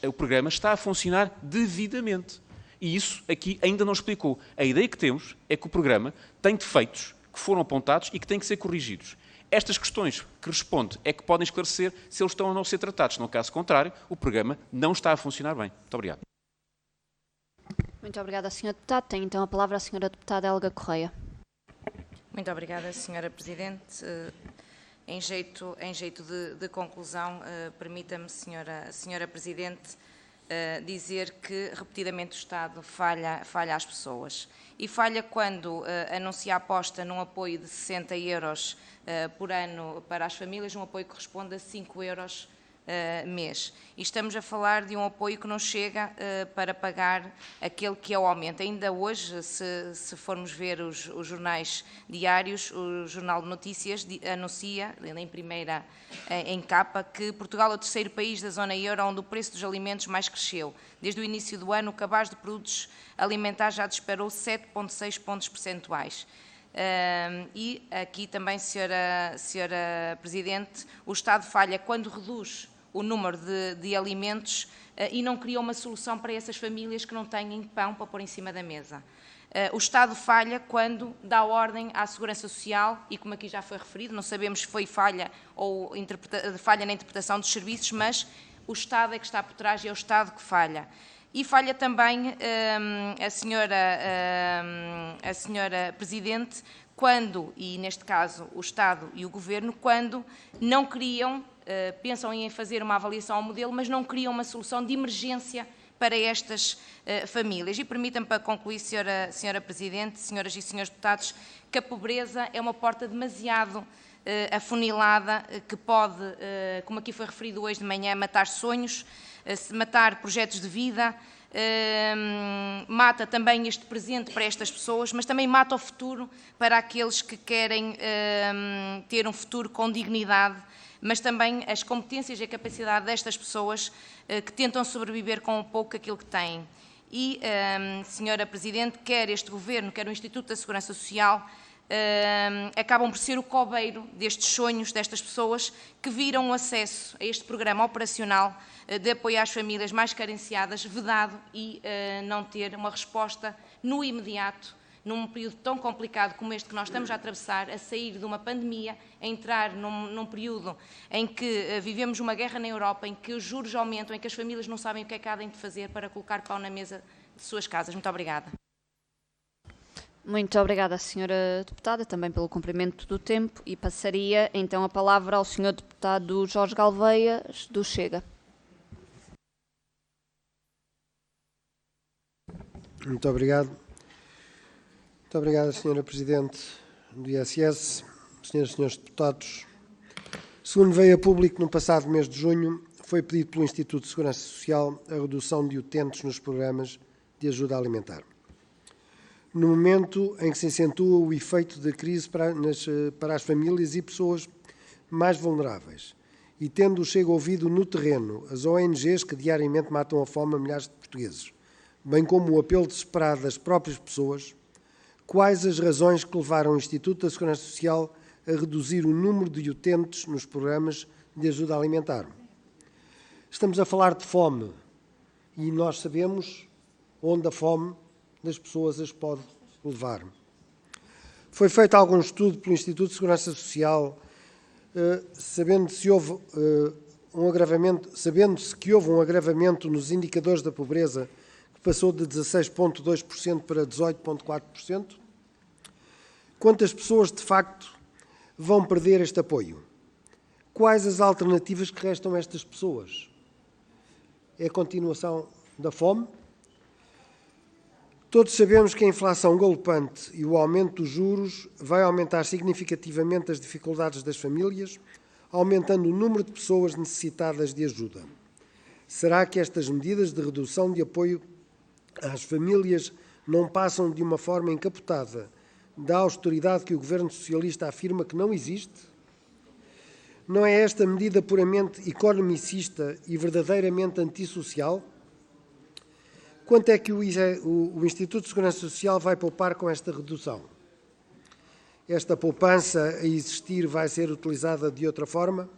o programa está a funcionar devidamente. E isso aqui ainda não explicou. A ideia que temos é que o programa tem defeitos que foram apontados e que têm que ser corrigidos. Estas questões que responde é que podem esclarecer se eles estão ou não a ser tratados. No caso contrário, o programa não está a funcionar bem. Muito obrigado. Muito obrigada, Sra. Deputada. Tem então a palavra a Sra. Deputada Helga Correia. Muito obrigada, Sra. Presidente. Em jeito de conclusão, permita-me, Sra. Presidente, dizer que repetidamente o Estado falha às pessoas. E falha quando anuncia a aposta num apoio de 60 euros por ano para as famílias, um apoio que corresponde a 5 euros mês. E estamos a falar de um apoio que não chega para pagar aquele que é o aumento. Ainda hoje, se formos ver os jornais diários, o Jornal de Notícias anuncia, em capa, que Portugal é o terceiro país da zona euro onde o preço dos alimentos mais cresceu. Desde o início do ano, o cabaz de produtos alimentares já disparou 7,6 pontos percentuais. E aqui também, Sra. Presidente, o Estado falha quando reduz o número de alimentos e não cria uma solução para essas famílias que não têm pão para pôr em cima da mesa. O Estado falha quando dá ordem à Segurança Social e, como aqui já foi referido, não sabemos se foi falha ou falha na interpretação dos serviços, mas o Estado é que está por trás e é o Estado que falha. E falha também a senhora Presidente quando, e neste caso o Estado e o Governo, quando não criam, pensam em fazer uma avaliação ao modelo, mas não criam uma solução de emergência para estas famílias. E permita-me, para concluir, Sra. Presidente, senhoras e senhores deputados, que a pobreza é uma porta demasiado afunilada que pode, como aqui foi referido hoje de manhã, matar sonhos, matar projetos de vida, mata também este presente para estas pessoas, mas também mata o futuro para aqueles que querem ter um futuro com dignidade, mas também as competências e a capacidade destas pessoas que tentam sobreviver com o pouco aquilo que têm. E, Sra. Presidente, quer este Governo, quer o Instituto da Segurança Social, acabam por ser o cobeiro destes sonhos destas pessoas que viram o acesso a este programa operacional de apoio às famílias mais carenciadas vedado e não ter uma resposta no imediato, num período tão complicado como este que nós estamos a atravessar, a sair de uma pandemia, a entrar num período em que vivemos uma guerra na Europa, em que os juros aumentam, em que as famílias não sabem o que é que há de fazer para colocar pão na mesa de suas casas. Muito obrigada. Muito obrigada, Sra. Deputada, também pelo cumprimento do tempo, e passaria então a palavra ao Sr. Deputado Jorge Galveia, do Chega. Muito obrigado. Muito obrigado, Sra. Presidente do ISS, Sras. e Srs. Deputados. Segundo veio a público, no passado mês de junho, foi pedido pelo Instituto de Segurança Social a redução de utentes nos programas de ajuda alimentar. No momento em que se acentua o efeito da crise para as famílias e pessoas mais vulneráveis, e tendo chega ouvido no terreno as ONGs que diariamente matam a fome a milhares de portugueses, bem como o apelo desesperado das próprias pessoas, quais as razões que levaram o Instituto da Segurança Social a reduzir o número de utentes nos programas de ajuda alimentar? Estamos a falar de fome e nós sabemos onde a fome das pessoas as pode levar. Foi feito algum estudo pelo Instituto de Segurança Social, sabendo-se que houve um agravamento nos indicadores da pobreza, que passou de 16,2% para 18,4%. Quantas pessoas, de facto, vão perder este apoio? Quais as alternativas que restam a estas pessoas? É a continuação da fome? Todos sabemos que a inflação galopante e o aumento dos juros vai aumentar significativamente as dificuldades das famílias, aumentando o número de pessoas necessitadas de ajuda. Será que estas medidas de redução de apoio às famílias não passam de uma forma encapotada da austeridade que o Governo Socialista afirma que não existe? Não é esta medida puramente economicista e verdadeiramente antissocial? Quanto é que o Instituto de Segurança Social vai poupar com esta redução? Esta poupança a existir vai ser utilizada de outra forma?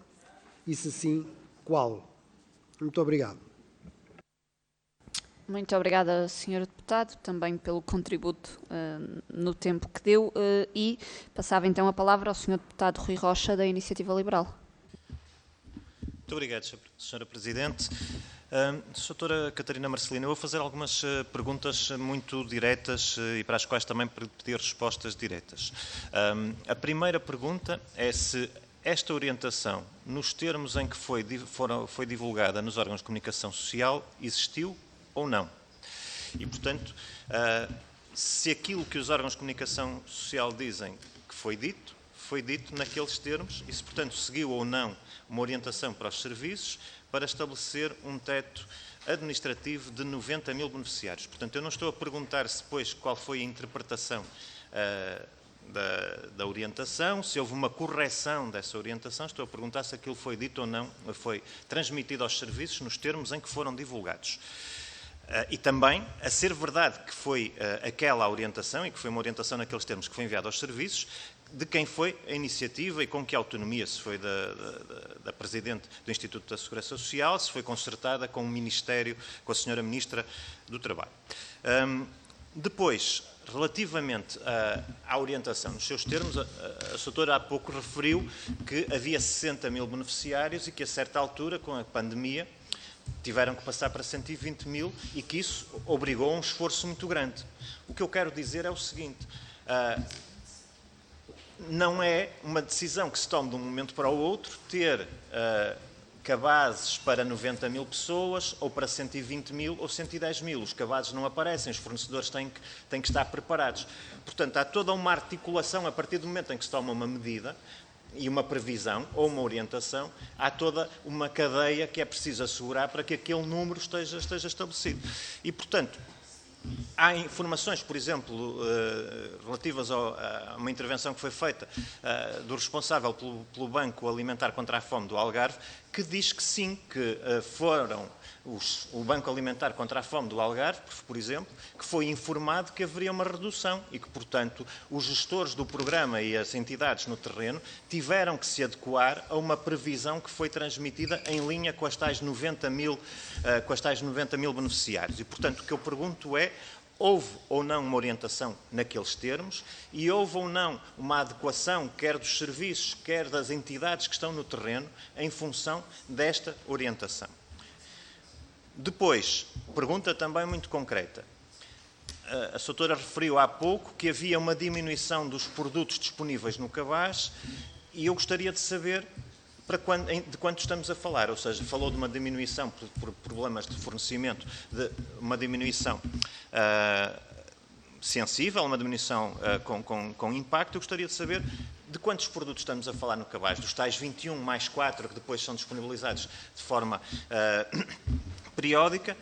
E se sim, qual? Muito obrigado. Muito obrigada, Sr. Deputado, também pelo contributo no tempo que deu e passava então a palavra ao Sr. Deputado Rui Rocha, da Iniciativa Liberal. Muito obrigado, Sra. Presidente. Sra. Catarina Marcelino, eu vou fazer algumas perguntas muito diretas e para as quais também pedir respostas diretas. A primeira pergunta é se esta orientação, nos termos em que foi divulgada nos órgãos de comunicação social, existiu ou não. E, portanto, se aquilo que os órgãos de comunicação social dizem que foi dito naqueles termos e se, portanto, seguiu ou não uma orientação para os serviços para estabelecer um teto administrativo de 90 mil beneficiários. Portanto, eu não estou a perguntar depois qual foi a interpretação da orientação, se houve uma correção dessa orientação, estou a perguntar se aquilo foi dito ou não, foi transmitido aos serviços nos termos em que foram divulgados. E também, a ser verdade que foi aquela orientação, e que foi uma orientação naqueles termos que foi enviada aos serviços, de quem foi a iniciativa e com que autonomia, se foi da Presidente do Instituto da Segurança Social, se foi concertada com o Ministério, com a Sra. Ministra do Trabalho. Depois, relativamente à orientação, nos seus termos, a Sra. Há pouco referiu que havia 60 mil beneficiários e que a certa altura, com a pandemia, tiveram que passar para 120 mil e que isso obrigou a um esforço muito grande. O que eu quero dizer é o seguinte, não é uma decisão que se tome de um momento para o outro, ter cabazes para 90 mil pessoas, ou para 120 mil, ou 110 mil. Os cabazes não aparecem, os fornecedores têm que estar preparados. Portanto, há toda uma articulação, a partir do momento em que se toma uma medida, e uma previsão, ou uma orientação, há toda uma cadeia que é preciso assegurar para que aquele número esteja estabelecido. E, portanto, há informações, por exemplo, relativas a uma intervenção que foi feita do responsável pelo Banco Alimentar contra a Fome do Algarve, que diz que sim, que foram o Banco Alimentar contra a Fome do Algarve, por exemplo, que foi informado que haveria uma redução e que, portanto, os gestores do programa e as entidades no terreno tiveram que se adequar a uma previsão que foi transmitida em linha com as tais 90 mil beneficiários. E, portanto, o que eu pergunto é, houve ou não uma orientação naqueles termos e houve ou não uma adequação, quer dos serviços, quer das entidades que estão no terreno, em função desta orientação. Depois, pergunta também muito concreta. A Sra. Referiu há pouco que havia uma diminuição dos produtos disponíveis no cabaz e eu gostaria de saber de quanto estamos a falar, ou seja, falou de uma diminuição por problemas de fornecimento, de uma diminuição sensível, uma diminuição com impacto. Eu gostaria de saber de quantos produtos estamos a falar no cabaz, dos tais 21 mais 4 que depois são disponibilizados de forma periódica.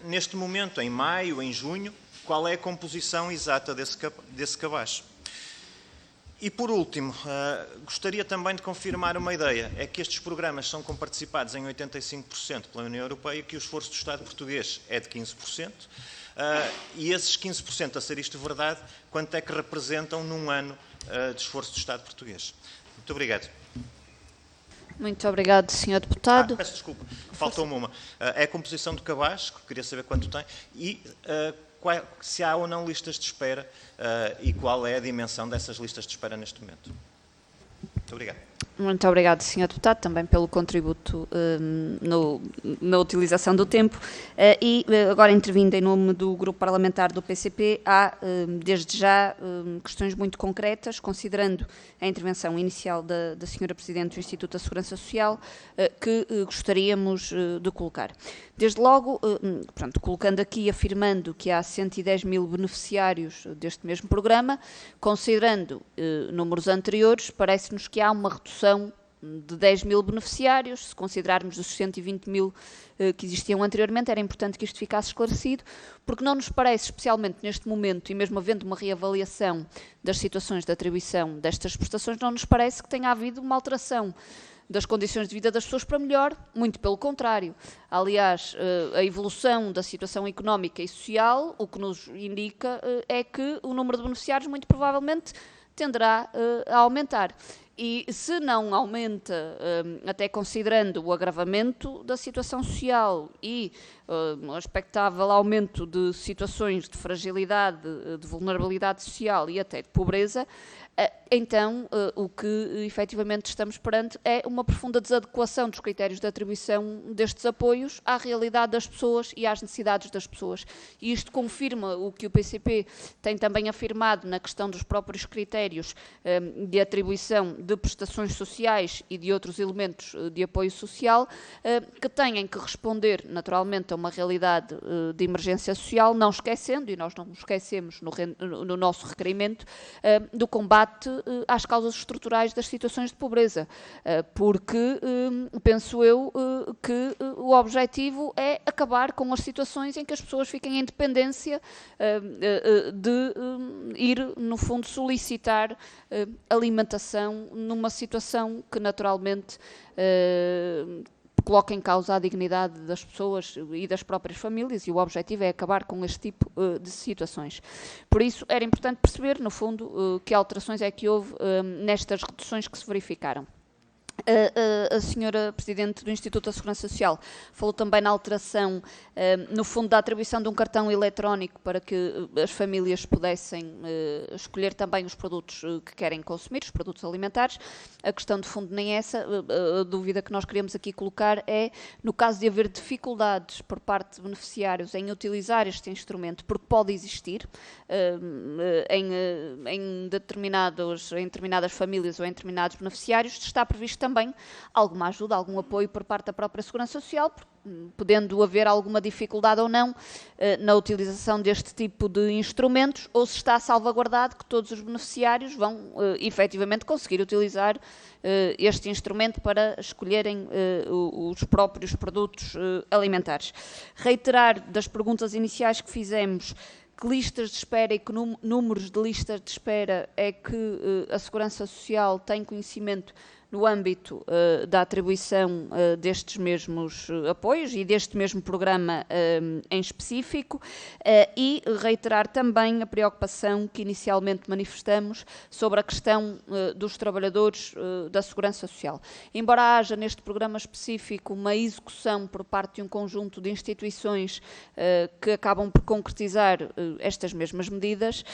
Neste momento, em maio, em junho, qual é a composição exata desse cabaz? E, por último, gostaria também de confirmar uma ideia, é que estes programas são comparticipados em 85% pela União Europeia e que o esforço do Estado português é de 15%, e esses 15%, a ser isto verdade, quanto é que representam num ano de esforço do Estado português? Muito obrigado. Muito obrigado, Sr. Deputado. Peço desculpa, faltou-me uma. É a composição do cabaz, que queria saber quanto tem, e se há ou não listas de espera e qual é a dimensão dessas listas de espera neste momento. Muito obrigado. Muito obrigado, Sr. Deputado, também pelo contributo na utilização do tempo. E agora, intervindo em nome do Grupo Parlamentar do PCP, há, desde já, questões muito concretas, considerando a intervenção inicial da Sra. Presidente do Instituto da Segurança Social, que gostaríamos de colocar. Desde logo, colocando aqui, afirmando que há 110 mil beneficiários deste mesmo programa, considerando números anteriores, parece-nos que há uma redução de 10 mil beneficiários. Se considerarmos os 120 mil que existiam anteriormente, era importante que isto ficasse esclarecido, porque não nos parece, especialmente neste momento, e mesmo havendo uma reavaliação das situações de atribuição destas prestações, não nos parece que tenha havido uma alteração das condições de vida das pessoas para melhor, muito pelo contrário. Aliás, a evolução da situação económica e social, o que nos indica é que o número de beneficiários muito provavelmente tenderá a aumentar. E se não aumenta, até considerando o agravamento da situação social e o expectável aumento de situações de fragilidade, de vulnerabilidade social e até de pobreza, então o que efetivamente estamos perante é uma profunda desadequação dos critérios de atribuição destes apoios à realidade das pessoas e às necessidades das pessoas. E isto confirma o que o PCP tem também afirmado na questão dos próprios critérios de atribuição de prestações sociais e de outros elementos de apoio social, que têm que responder naturalmente a uma realidade de emergência social, não esquecendo, e nós não esquecemos no nosso requerimento, do combate às causas estruturais das situações de pobreza, porque penso eu que o objetivo é acabar com as situações em que as pessoas fiquem em dependência de ir, no fundo, solicitar alimentação numa situação que naturalmente coloca em causa a dignidade das pessoas e das próprias famílias, e o objetivo é acabar com este tipo de situações. Por isso, era importante perceber, no fundo, que alterações é que houve nestas reduções que se verificaram. A senhora Presidente do Instituto da Segurança Social falou também na alteração, no fundo, da atribuição de um cartão eletrónico para que as famílias pudessem escolher também os produtos que querem consumir, os produtos alimentares. A questão, de fundo, nem essa. A dúvida que nós queremos aqui colocar é, no caso de haver dificuldades por parte de beneficiários em utilizar este instrumento, porque pode existir em determinadas famílias ou em determinados beneficiários, está previsto também alguma ajuda, algum apoio por parte da própria Segurança Social, podendo haver alguma dificuldade ou não na utilização deste tipo de instrumentos, ou se está salvaguardado que todos os beneficiários vão efetivamente conseguir utilizar este instrumento para escolherem os próprios produtos alimentares. Reiterar das perguntas iniciais que fizemos, que listas de espera e que números de listas de espera é que a Segurança Social tem conhecimento no âmbito da atribuição destes mesmos apoios e deste mesmo programa em específico, e reiterar também a preocupação que inicialmente manifestamos sobre a questão dos trabalhadores da Segurança Social. Embora haja neste programa específico uma execução por parte de um conjunto de instituições que acabam por concretizar estas mesmas medidas,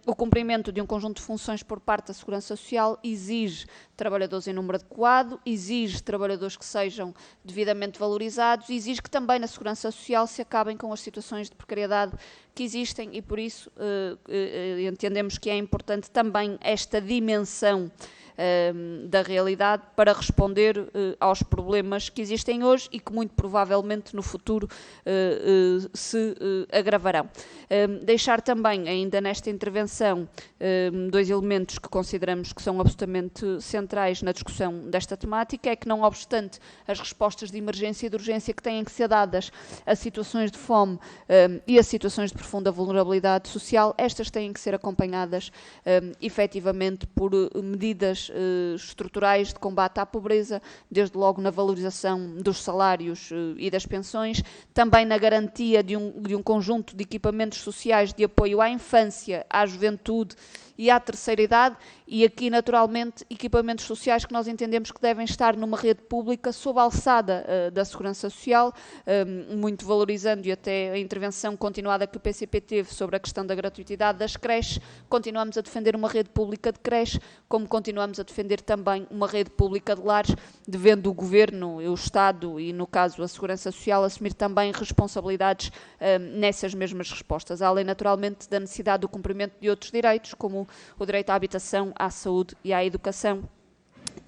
o cumprimento de um conjunto de funções por parte da Segurança Social exige trabalhadores em número adequado, exige trabalhadores que sejam devidamente valorizados, e exige que também na Segurança Social se acabem com as situações de precariedade que existem, e por isso entendemos que é importante também esta dimensão da realidade para responder aos problemas que existem hoje e que muito provavelmente no futuro se agravarão. Deixar também, ainda nesta intervenção, dois elementos que consideramos que são absolutamente centrais na discussão desta temática, é que, não obstante as respostas de emergência e de urgência que têm que ser dadas a situações de fome e a situações de profunda vulnerabilidade social, estas têm que ser acompanhadas efetivamente por medidas estruturais de combate à pobreza, desde logo na valorização dos salários e das pensões, também na garantia de um conjunto de equipamentos sociais de apoio à infância, à juventude e à terceira idade, e aqui naturalmente equipamentos sociais que nós entendemos que devem estar numa rede pública sob a alçada da Segurança Social, muito valorizando, e até a intervenção continuada que o PCP teve sobre a questão da gratuitidade das creches. Continuamos a defender uma rede pública de creches, como continuamos a defender também uma rede pública de lares, devendo o Governo, o Estado e, no caso, a Segurança Social, assumir também responsabilidades nessas mesmas respostas, além naturalmente da necessidade do cumprimento de outros direitos, como o direito à habitação, à saúde e à educação.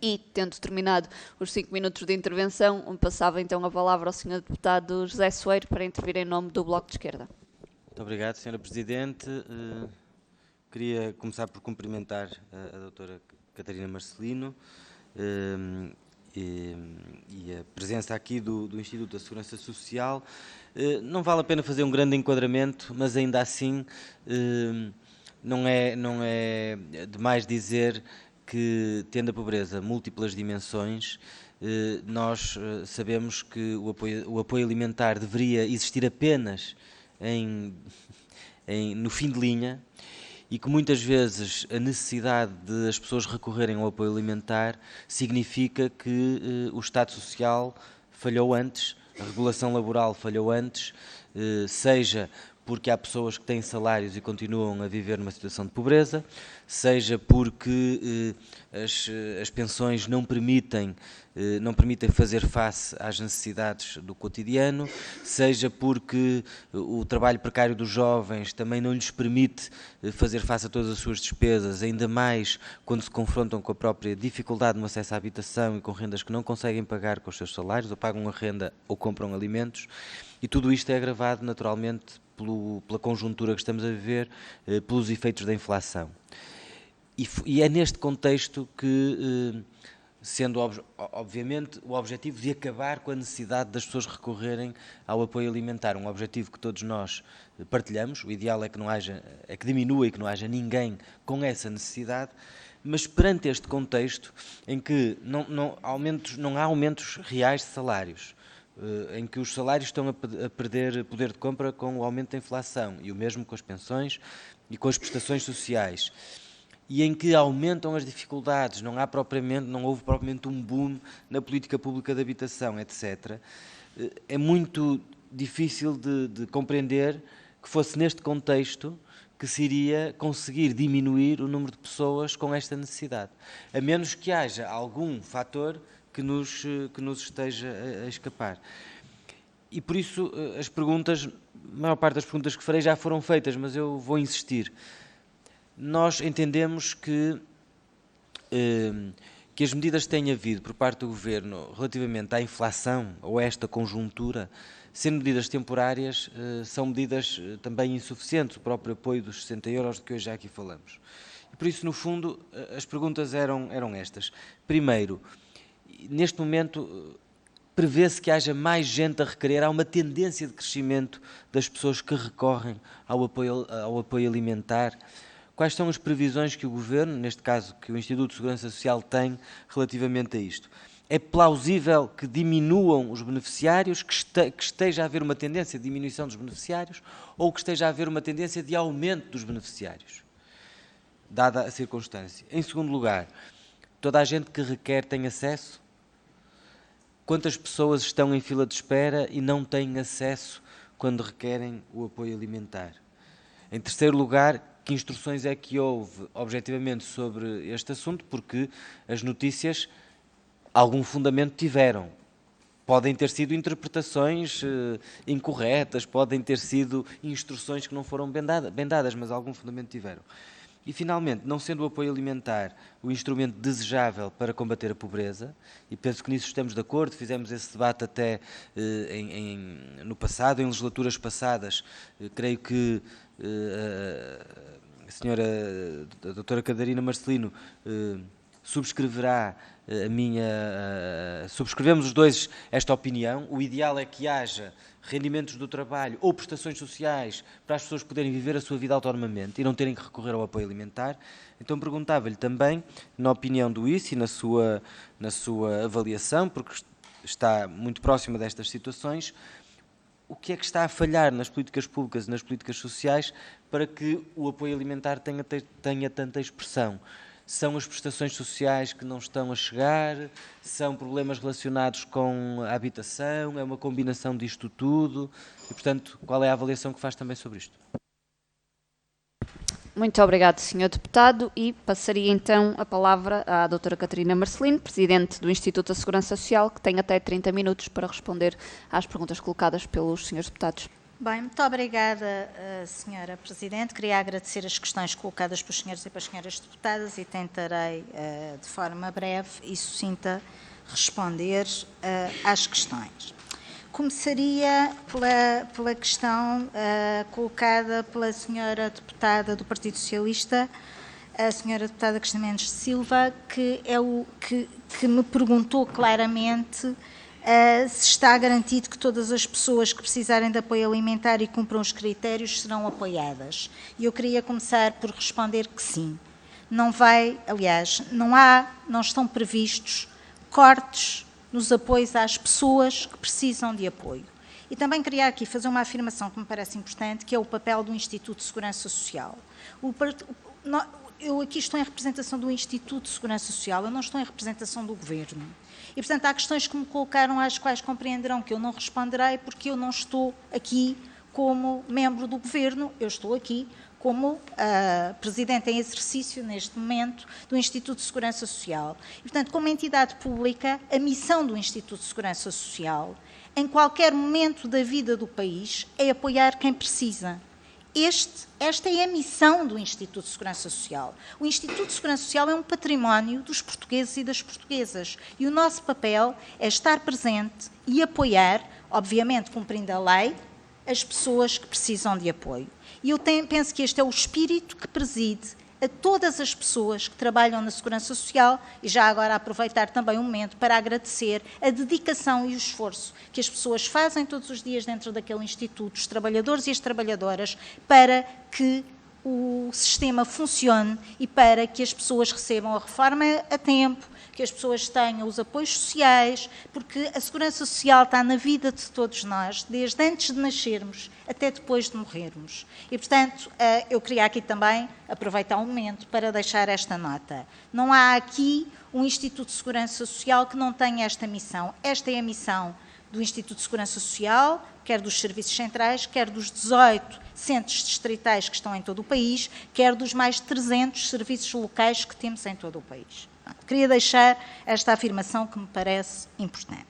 E, tendo terminado os 5 minutos de intervenção, passava então a palavra ao Sr. Deputado José Soeiro para intervir em nome do Bloco de Esquerda. Muito obrigado, Sra. Presidente. Queria começar por cumprimentar a doutora Catarina Marcelino e a presença aqui do Instituto da Segurança Social, não vale a pena fazer um grande enquadramento, mas ainda assim não é demais dizer que, tendo a pobreza múltiplas dimensões, nós sabemos que o apoio alimentar deveria existir apenas no fim de linha, e que muitas vezes a necessidade de as pessoas recorrerem ao apoio alimentar significa que o Estado Social falhou antes, a regulação laboral falhou antes, seja porque há pessoas que têm salários e continuam a viver numa situação de pobreza, seja porque as pensões não permitem fazer face às necessidades do cotidiano, seja porque o trabalho precário dos jovens também não lhes permite fazer face a todas as suas despesas, ainda mais quando se confrontam com a própria dificuldade no acesso à habitação e com rendas que não conseguem pagar com os seus salários, ou pagam a renda ou compram alimentos, e tudo isto é agravado naturalmente pela conjuntura que estamos a viver, pelos efeitos da inflação. E é neste contexto que, sendo obviamente o objetivo de acabar com a necessidade das pessoas recorrerem ao apoio alimentar, um objetivo que todos nós partilhamos, o ideal é que diminua e que não haja ninguém com essa necessidade, mas perante este contexto em que não há aumentos reais de salários, em que os salários estão a perder poder de compra com o aumento da inflação, e o mesmo com as pensões e com as prestações sociais, e em que aumentam as dificuldades, não houve propriamente um boom na política pública de habitação, etc. É muito difícil de compreender que fosse neste contexto que se iria conseguir diminuir o número de pessoas com esta necessidade, a menos que haja algum fator que nos esteja a escapar. E por isso a maior parte das perguntas que farei já foram feitas, mas eu vou insistir. Nós entendemos que as medidas que têm havido por parte do Governo relativamente à inflação ou a esta conjuntura, sendo medidas temporárias, são medidas também insuficientes, o próprio apoio dos 60 euros de que hoje já aqui falamos. E por isso, no fundo, as perguntas eram estas. Primeiro, neste momento, prevê-se que haja mais gente a requerer, há uma tendência de crescimento das pessoas que recorrem ao apoio alimentar. Quais são as previsões que o Governo, neste caso que o Instituto de Segurança Social tem relativamente a isto? É plausível que diminuam os beneficiários, que esteja a haver uma tendência de diminuição dos beneficiários, ou que esteja a haver uma tendência de aumento dos beneficiários, dada a circunstância? Em segundo lugar, toda a gente que requer tem acesso? Quantas pessoas estão em fila de espera e não têm acesso quando requerem o apoio alimentar? Em terceiro lugar, que instruções é que houve objetivamente sobre este assunto? Porque as notícias algum fundamento tiveram. Podem ter sido interpretações incorretas, podem ter sido instruções que não foram bem dadas, mas algum fundamento tiveram. E, finalmente, não sendo o apoio alimentar o instrumento desejável para combater a pobreza, e penso que nisso estamos de acordo, fizemos esse debate até no passado, em legislaturas passadas, creio que a doutora Catarina Marcelino subscreverá subscrevemos os dois esta opinião. O ideal é que haja rendimentos do trabalho ou prestações sociais para as pessoas poderem viver a sua vida autonomamente e não terem que recorrer ao apoio alimentar. Então perguntava-lhe também, na opinião do ICE e na sua avaliação, porque está muito próxima destas situações, o que é que está a falhar nas políticas públicas e nas políticas sociais para que o apoio alimentar tenha tanta expressão? São as prestações sociais que não estão a chegar? São problemas relacionados com a habitação? É uma combinação disto tudo? E, portanto, qual é a avaliação que faz também sobre isto? Muito obrigado, Sr. Deputado, e passaria então a palavra à doutora Catarina Marcelino, Presidente do Instituto da Segurança Social, que tem até 30 minutos para responder às perguntas colocadas pelos Srs. Deputados. Bem, muito obrigada, Sra. Presidente. Queria agradecer as questões colocadas pelos senhores e pelas senhoras deputadas e tentarei, de forma breve e sucinta, responder às questões. Começaria pela questão colocada pela senhora deputada do Partido Socialista a senhora deputada Cristina Mendes Silva, que é o que me perguntou claramente se está garantido que todas as pessoas que precisarem de apoio alimentar e cumpram os critérios serão apoiadas. E eu queria começar por responder que sim. Não vai, aliás, não estão previstos cortes nos apoios às pessoas que precisam de apoio. E também queria aqui fazer uma afirmação que me parece importante, que é o papel do Instituto de Segurança Social. Eu aqui estou em representação do Instituto de Segurança Social, eu não estou em representação do Governo. E, portanto, há questões que me colocaram às quais compreenderão que eu não responderei, porque eu não estou aqui como membro do Governo, eu estou aqui como Presidente em exercício, neste momento, do Instituto de Segurança Social. E, portanto, como entidade pública, a missão do Instituto de Segurança Social, em qualquer momento da vida do país, é apoiar quem precisa. Esta é a missão do Instituto de Segurança Social. O Instituto de Segurança Social é um património dos portugueses e das portuguesas. E o nosso papel é estar presente e apoiar, obviamente cumprindo a lei, as pessoas que precisam de apoio. E eu penso que este é o espírito que preside a todas as pessoas que trabalham na Segurança Social, e já agora aproveitar também um momento para agradecer a dedicação e o esforço que as pessoas fazem todos os dias dentro daquele instituto, os trabalhadores e as trabalhadoras, para que o sistema funcione e para que as pessoas recebam a reforma a tempo, que as pessoas tenham os apoios sociais, porque a Segurança Social está na vida de todos nós, desde antes de nascermos até depois de morrermos. E, portanto, eu queria aqui também aproveitar um momento para deixar esta nota. Não há aqui um Instituto de Segurança Social que não tenha esta missão. Esta é a missão do Instituto de Segurança Social, quer dos serviços centrais, quer dos 18 centros distritais que estão em todo o país, quer dos mais de 300 serviços locais que temos em todo o país. Queria deixar esta afirmação que me parece importante.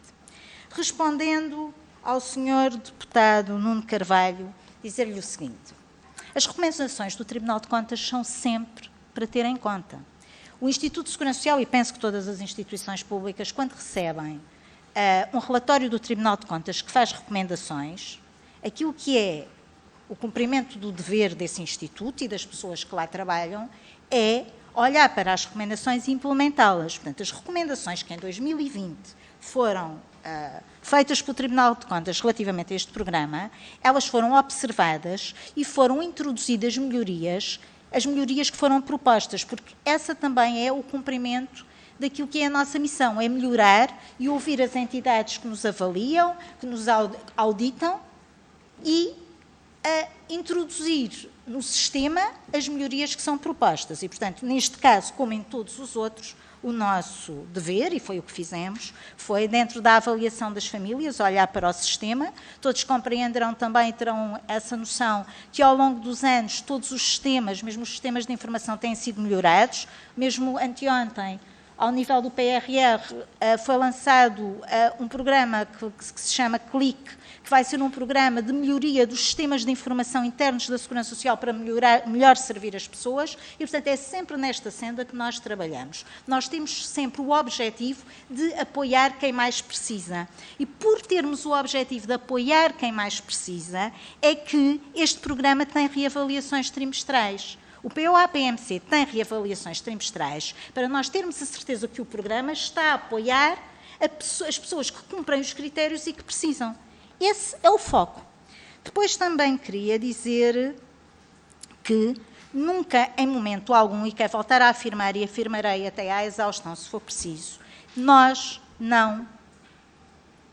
Respondendo ao senhor deputado Nuno Carvalho, dizer-lhe o seguinte: as recomendações do Tribunal de Contas são sempre para ter em conta. O Instituto de Segurança Social, e penso que todas as instituições públicas, quando recebem um relatório do Tribunal de Contas que faz recomendações, aquilo que é o cumprimento do dever desse instituto e das pessoas que lá trabalham é olhar para as recomendações e implementá-las. Portanto, as recomendações que em 2020 foram feitas pelo Tribunal de Contas relativamente a este programa, elas foram observadas e foram introduzidas melhorias, as melhorias que foram propostas, porque essa também é o cumprimento daquilo que é a nossa missão, é melhorar e ouvir as entidades que nos avaliam, que nos auditam e introduzir no sistema as melhorias que são propostas. E, portanto, neste caso, como em todos os outros, o nosso dever, e foi o que fizemos, foi, dentro da avaliação das famílias, olhar para o sistema. Todos compreenderão também e terão essa noção que, ao longo dos anos, todos os sistemas, mesmo os sistemas de informação, têm sido melhorados. Mesmo anteontem, ao nível do PRR, foi lançado um programa que se chama CLIC, que vai ser um programa de melhoria dos sistemas de informação internos da Segurança Social para melhor servir as pessoas e, portanto, é sempre nesta senda que nós trabalhamos. Nós temos sempre o objetivo de apoiar quem mais precisa. E por termos o objetivo de apoiar quem mais precisa, é que este programa tem reavaliações trimestrais. O POA-PMC tem reavaliações trimestrais para nós termos a certeza que o programa está a apoiar as pessoas que cumprem os critérios e que precisam. Esse é o foco. Depois também queria dizer que nunca, em momento algum, e quero voltar a afirmar e afirmarei até à exaustão, se for preciso, nós não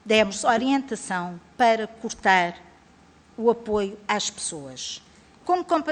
demos orientação para cortar o apoio às pessoas.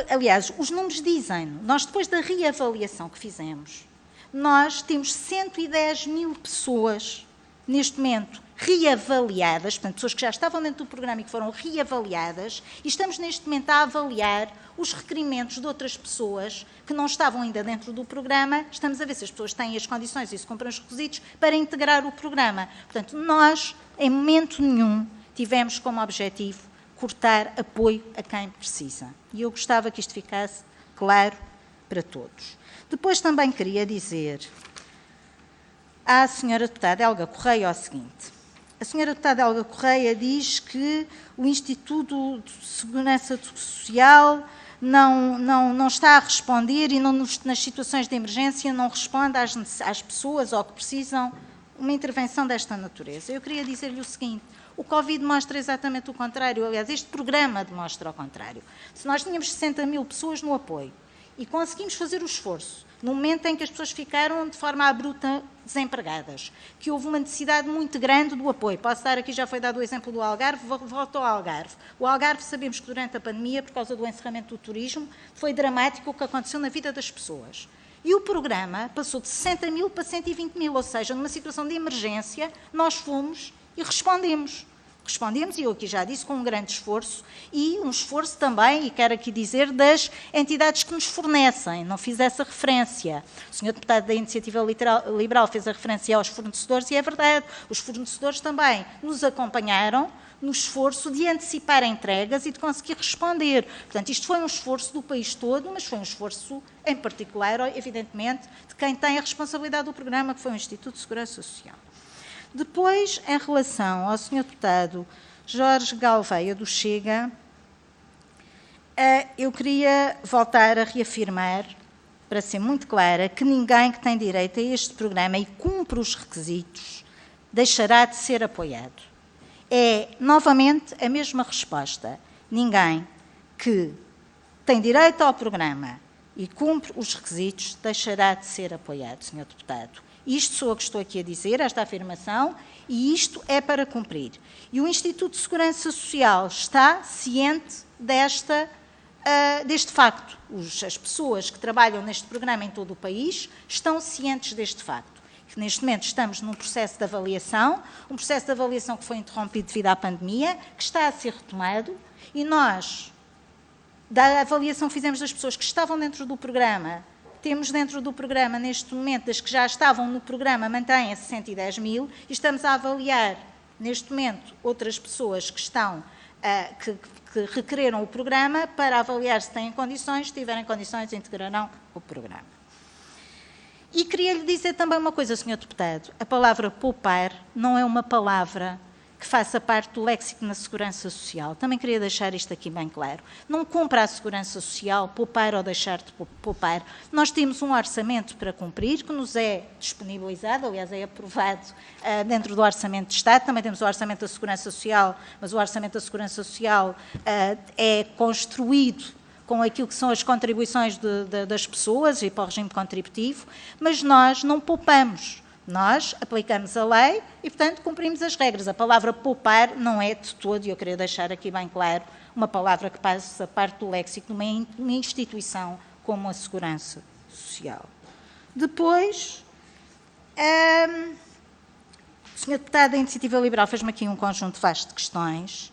Aliás, os números dizem-no. Nós, depois da reavaliação que fizemos, nós temos 110 mil pessoas, neste momento, reavaliadas, portanto, pessoas que já estavam dentro do programa e que foram reavaliadas, e estamos, neste momento, a avaliar os requerimentos de outras pessoas que não estavam ainda dentro do programa. Estamos a ver se as pessoas têm as condições e se cumprem os requisitos para integrar o programa. Portanto, nós, em momento nenhum, tivemos como objetivo cortar apoio a quem precisa. E eu gostava que isto ficasse claro para todos. Depois também queria dizer à senhora deputada Helga Correia o seguinte: a senhora deputada Helga Correia diz que o Instituto de Segurança Social não está a responder e nas situações de emergência não responde às pessoas ou que precisam uma intervenção desta natureza. Eu queria dizer-lhe o seguinte: o Covid mostra exatamente o contrário. Aliás, este programa demonstra o contrário. Se nós tínhamos 60 mil pessoas no apoio e conseguimos fazer o esforço, no momento em que as pessoas ficaram de forma abrupta desempregadas, que houve uma necessidade muito grande do apoio. Posso dar aqui, já foi dado o exemplo do Algarve, volto ao Algarve. O Algarve, sabemos que durante a pandemia, por causa do encerramento do turismo, foi dramático o que aconteceu na vida das pessoas. E o programa passou de 60 mil para 120 mil, ou seja, numa situação de emergência, nós fomos e respondemos. Respondemos, e eu aqui já disse, com um grande esforço, e um esforço também, e quero aqui dizer, das entidades que nos fornecem. Não fiz essa referência. O senhor deputado da Iniciativa Liberal fez a referência aos fornecedores, e é verdade, os fornecedores também nos acompanharam no esforço de antecipar entregas e de conseguir responder. Portanto, isto foi um esforço do país todo, mas foi um esforço, em particular, evidentemente, de quem tem a responsabilidade do programa, que foi o Instituto de Segurança Social. Depois, em relação ao Sr. Deputado Jorge Galveia do Chega, eu queria voltar a reafirmar, para ser muito clara, que ninguém que tem direito a este programa e cumpre os requisitos deixará de ser apoiado. É, novamente, a mesma resposta. Ninguém que tem direito ao programa e cumpre os requisitos deixará de ser apoiado, Sr. Deputado. Isto sou eu que estou aqui a dizer, esta afirmação, e isto é para cumprir. E o Instituto de Segurança Social está ciente deste facto. As pessoas que trabalham neste programa em todo o país estão cientes deste facto. Que neste momento estamos num processo de avaliação, um processo de avaliação que foi interrompido devido à pandemia, que está a ser retomado, e nós, da avaliação que fizemos das pessoas que estavam dentro do programa, temos dentro do programa, neste momento, das que já estavam no programa, mantêm-se 110 mil, e estamos a avaliar, neste momento, outras pessoas que estão, que requereram o programa, para avaliar se têm condições, se tiverem condições, integrarão o programa. E queria lhe dizer também uma coisa, Sr. Deputado, a palavra poupar não é uma palavra que faça parte do léxico na Segurança Social. Também queria deixar isto aqui bem claro. Não compra a Segurança Social poupar ou deixar de poupar. Nós temos um orçamento para cumprir, que nos é disponibilizado, aliás, é aprovado dentro do Orçamento de Estado. Também temos o Orçamento da Segurança Social, mas o Orçamento da Segurança Social é construído com aquilo que são as contribuições das pessoas e para o regime contributivo, mas nós não poupamos. Nós aplicamos a lei e, portanto, cumprimos as regras. A palavra poupar não é de todo, e eu queria deixar aqui bem claro, uma palavra que passa parte do léxico de uma instituição como a Segurança Social. Depois, o Sr. Deputado da Iniciativa Liberal fez-me aqui um conjunto vasto de questões.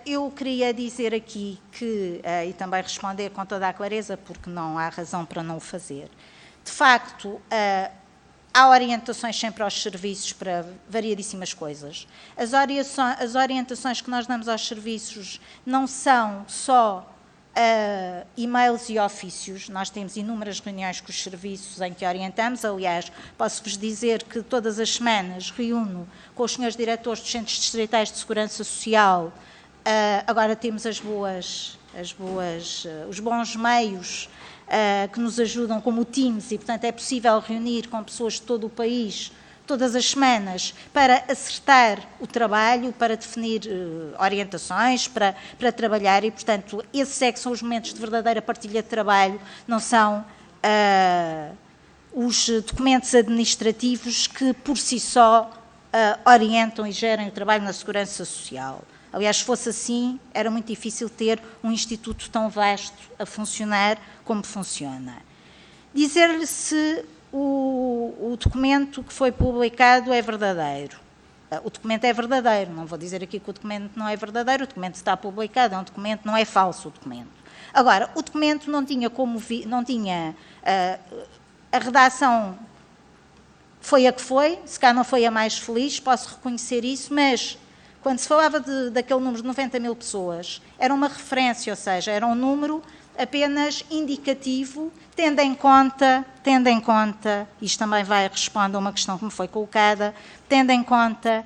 Eu queria dizer aqui que, e também responder com toda a clareza, porque não há razão para não o fazer, de facto, há orientações sempre aos serviços para variadíssimas coisas. As orientações que nós damos aos serviços não são só e-mails e ofícios. Nós temos inúmeras reuniões com os serviços em que orientamos. Aliás, posso-vos dizer que todas as semanas reúno com os senhores diretores dos Centros Distritais de Segurança Social. Agora temos os bons meios que nos ajudam, como o Teams, e, portanto, é possível reunir com pessoas de todo o país, todas as semanas, para acertar o trabalho, para definir orientações, para trabalhar, e, portanto, esses é que são os momentos de verdadeira partilha de trabalho, não são os documentos administrativos que, por si só, orientam e gerem o trabalho na Segurança Social. Aliás, se fosse assim, era muito difícil ter um instituto tão vasto a funcionar como funciona. Dizer-lhe se o documento que foi publicado é verdadeiro. O documento é verdadeiro, não vou dizer aqui que o documento não é verdadeiro, o documento está publicado, é um documento, não é falso o documento. Agora, o documento não tinha a redação foi a que foi, se cá não foi a mais feliz, posso reconhecer isso, mas quando se falava daquele número de 90 mil pessoas, era uma referência, ou seja, era um número apenas indicativo, tendo em conta, isto também vai responder a uma questão que me foi colocada, tendo em conta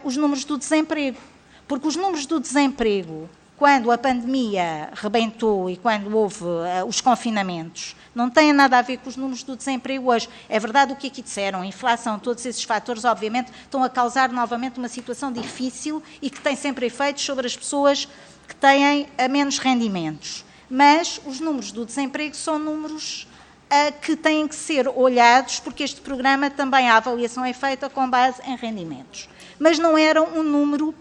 os números do desemprego. Porque os números do desemprego quando a pandemia rebentou e quando houve os confinamentos, não tem nada a ver com os números do desemprego hoje. É verdade o que aqui disseram, a inflação, todos esses fatores, obviamente, estão a causar novamente uma situação difícil e que tem sempre efeitos sobre as pessoas que têm menos rendimentos. Mas os números do desemprego são números que têm que ser olhados, porque este programa também, a avaliação é feita com base em rendimentos. Mas não era um número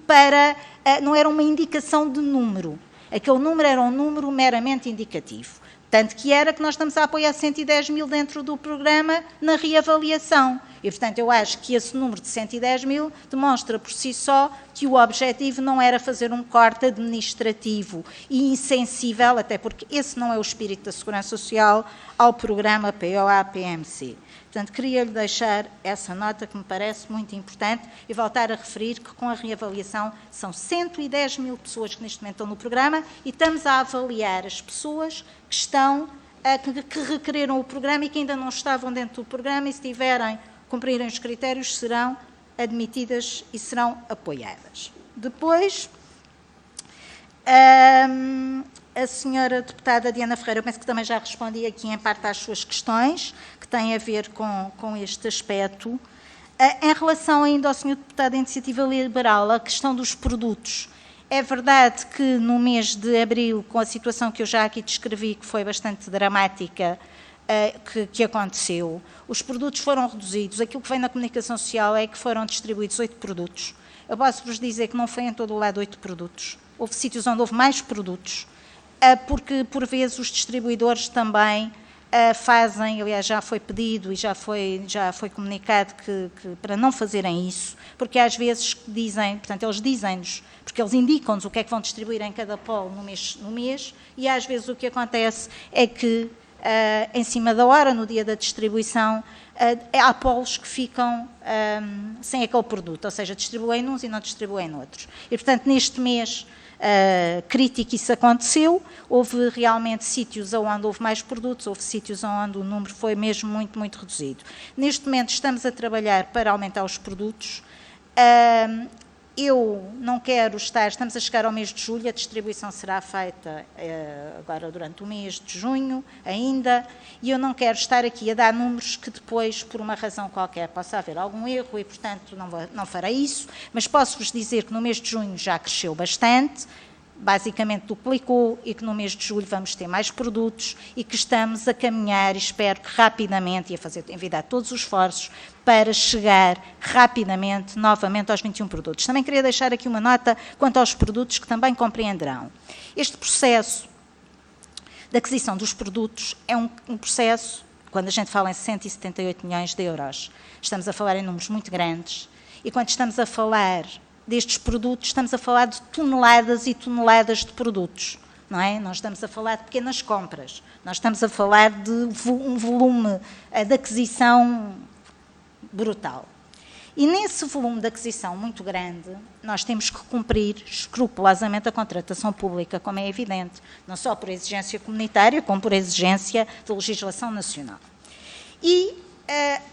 não era uma indicação de número. Aquele número era um número meramente indicativo. Tanto que era que nós estamos a apoiar 110 mil dentro do programa na reavaliação. E, portanto, eu acho que esse número de 110 mil demonstra por si só que o objetivo não era fazer um corte administrativo e insensível, até porque esse não é o espírito da Segurança Social, ao programa POA-PMC. Portanto, queria-lhe deixar essa nota que me parece muito importante e voltar a referir que com a reavaliação são 110 mil pessoas que neste momento estão no programa e estamos a avaliar as pessoas que estão, que requereram o programa e que ainda não estavam dentro do programa e se tiverem, cumprirem os critérios, serão admitidas e serão apoiadas. Depois, a senhora deputada Diana Ferreira, eu penso que também já respondi aqui em parte às suas questões, que têm a ver com este aspecto. Em relação ainda ao senhor deputado da Iniciativa Liberal, a questão dos produtos, é verdade que no mês de abril, com a situação que eu já aqui descrevi, que foi bastante dramática, que aconteceu, os produtos foram reduzidos. Aquilo que vem na comunicação social é que foram distribuídos 8 produtos. Eu posso-vos dizer que não foi em todo o lado 8 produtos. Houve sítios onde houve mais produtos, porque por vezes os distribuidores também fazem, aliás já foi pedido e já foi comunicado que para não fazerem isso, porque às vezes dizem, portanto eles dizem-nos, porque eles indicam-nos o que é que vão distribuir em cada polo no mês e às vezes o que acontece é que em cima da hora, no dia da distribuição, há polos que ficam sem aquele produto, ou seja, distribuem nos e não distribuem noutros. E, portanto, neste mês crítico isso aconteceu, houve realmente sítios onde houve mais produtos, houve sítios onde o número foi mesmo muito, muito reduzido. Neste momento estamos a trabalhar para aumentar os produtos. Eu não quero estamos a chegar ao mês de julho, a distribuição será feita agora durante o mês de junho ainda, e eu não quero estar aqui a dar números que depois, por uma razão qualquer, possa haver algum erro e, portanto, não farei isso, mas posso-vos dizer que no mês de junho já cresceu bastante, basicamente duplicou e que no mês de julho vamos ter mais produtos e que estamos a caminhar, e espero que rapidamente, e a envidar todos os esforços para chegar rapidamente novamente aos 21 produtos. Também queria deixar aqui uma nota quanto aos produtos que também compreenderão. Este processo de aquisição dos produtos é um processo, quando a gente fala em 178 milhões de euros, estamos a falar em números muito grandes e quando estamos a falar destes produtos, estamos a falar de toneladas e toneladas de produtos, não é? Nós estamos a falar de pequenas compras, nós estamos a falar de um volume de aquisição brutal. E nesse volume de aquisição muito grande, nós temos que cumprir escrupulosamente a contratação pública, como é evidente, não só por exigência comunitária, como por exigência de legislação nacional. E,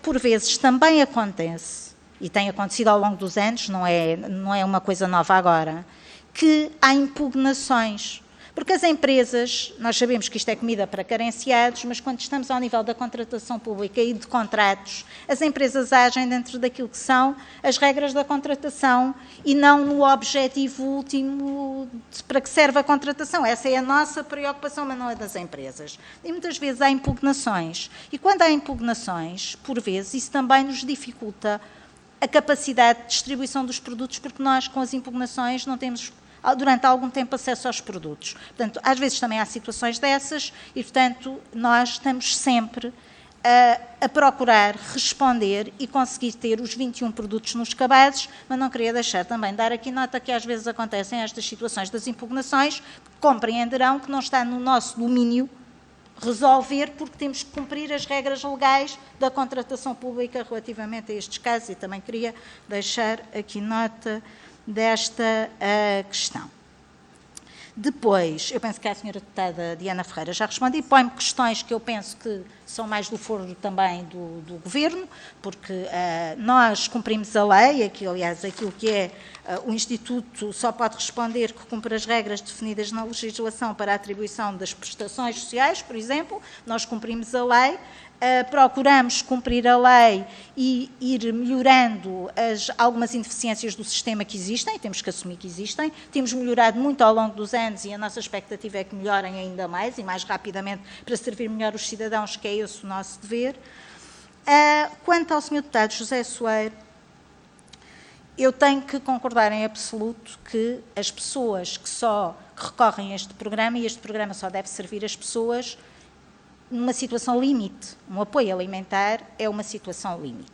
por vezes, também acontece, e tem acontecido ao longo dos anos, não é uma coisa nova agora, que há impugnações. Porque as empresas, nós sabemos que isto é comida para carenciados, mas quando estamos ao nível da contratação pública e de contratos, as empresas agem dentro daquilo que são as regras da contratação e não no objetivo último para que serve a contratação. Essa é a nossa preocupação, mas não é das empresas. E muitas vezes há impugnações. E quando há impugnações, por vezes, isso também nos dificulta a capacidade de distribuição dos produtos, porque nós, com as impugnações, não temos, durante algum tempo, acesso aos produtos. Portanto, às vezes também há situações dessas e, portanto, nós estamos sempre a procurar responder e conseguir ter os 21 produtos nos cabazes, mas não queria deixar também dar aqui nota que às vezes acontecem estas situações das impugnações, compreenderão que não está no nosso domínio resolver, porque temos que cumprir as regras legais da contratação pública relativamente a estes casos, e também queria deixar aqui nota desta questão. Depois, eu penso que a senhora deputada Diana Ferreira já respondeu e põe-me questões que eu penso que são mais do foro também do Governo, porque nós cumprimos a lei, aliás, aquilo que é o Instituto só pode responder que cumpre as regras definidas na legislação para a atribuição das prestações sociais, por exemplo, nós cumprimos a lei, procuramos cumprir a lei e ir melhorando algumas ineficiências do sistema que existem, temos que assumir que existem, temos melhorado muito ao longo dos anos e a nossa expectativa é que melhorem ainda mais e mais rapidamente para servir melhor os cidadãos, que é esse o nosso dever. Quanto ao Sr. Deputado José Soeiro, eu tenho que concordar em absoluto que as pessoas que recorrem a este programa, e este programa só deve servir as pessoas numa situação limite. Um apoio alimentar é uma situação limite.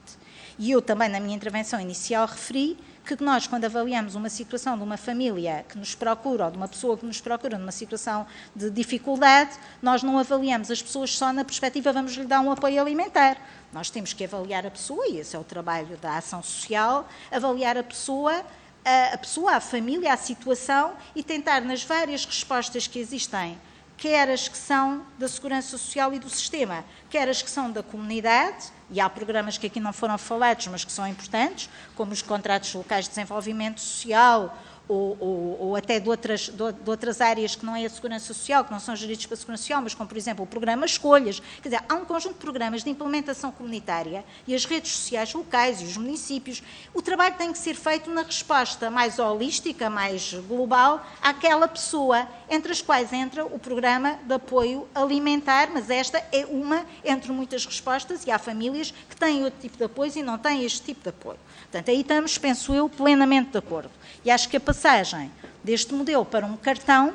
E eu também, na minha intervenção inicial, referi que nós, quando avaliamos uma situação de uma família que nos procura, ou de uma pessoa que nos procura numa situação de dificuldade, nós não avaliamos as pessoas só na perspectiva vamos lhe dar um apoio alimentar. Nós temos que avaliar a pessoa, e esse é o trabalho da ação social, avaliar a pessoa, a família, a situação, e tentar, nas várias respostas que existem, quer as que são da Segurança Social e do sistema, quer as que são da comunidade, e há programas que aqui não foram falados, mas que são importantes, como os contratos locais de desenvolvimento social, ou até de outras áreas que não é a Segurança Social, que não são geridos pela Segurança Social, mas como, por exemplo, o programa Escolhas. Quer dizer, há um conjunto de programas de implementação comunitária e as redes sociais locais e os municípios. O trabalho tem que ser feito na resposta mais holística, mais global, àquela pessoa, entre as quais entra o programa de apoio alimentar, mas esta é uma entre muitas respostas e há famílias que têm outro tipo de apoio e não têm este tipo de apoio. Portanto, aí estamos, penso eu, plenamente de acordo. E acho que a passagem deste modelo para um cartão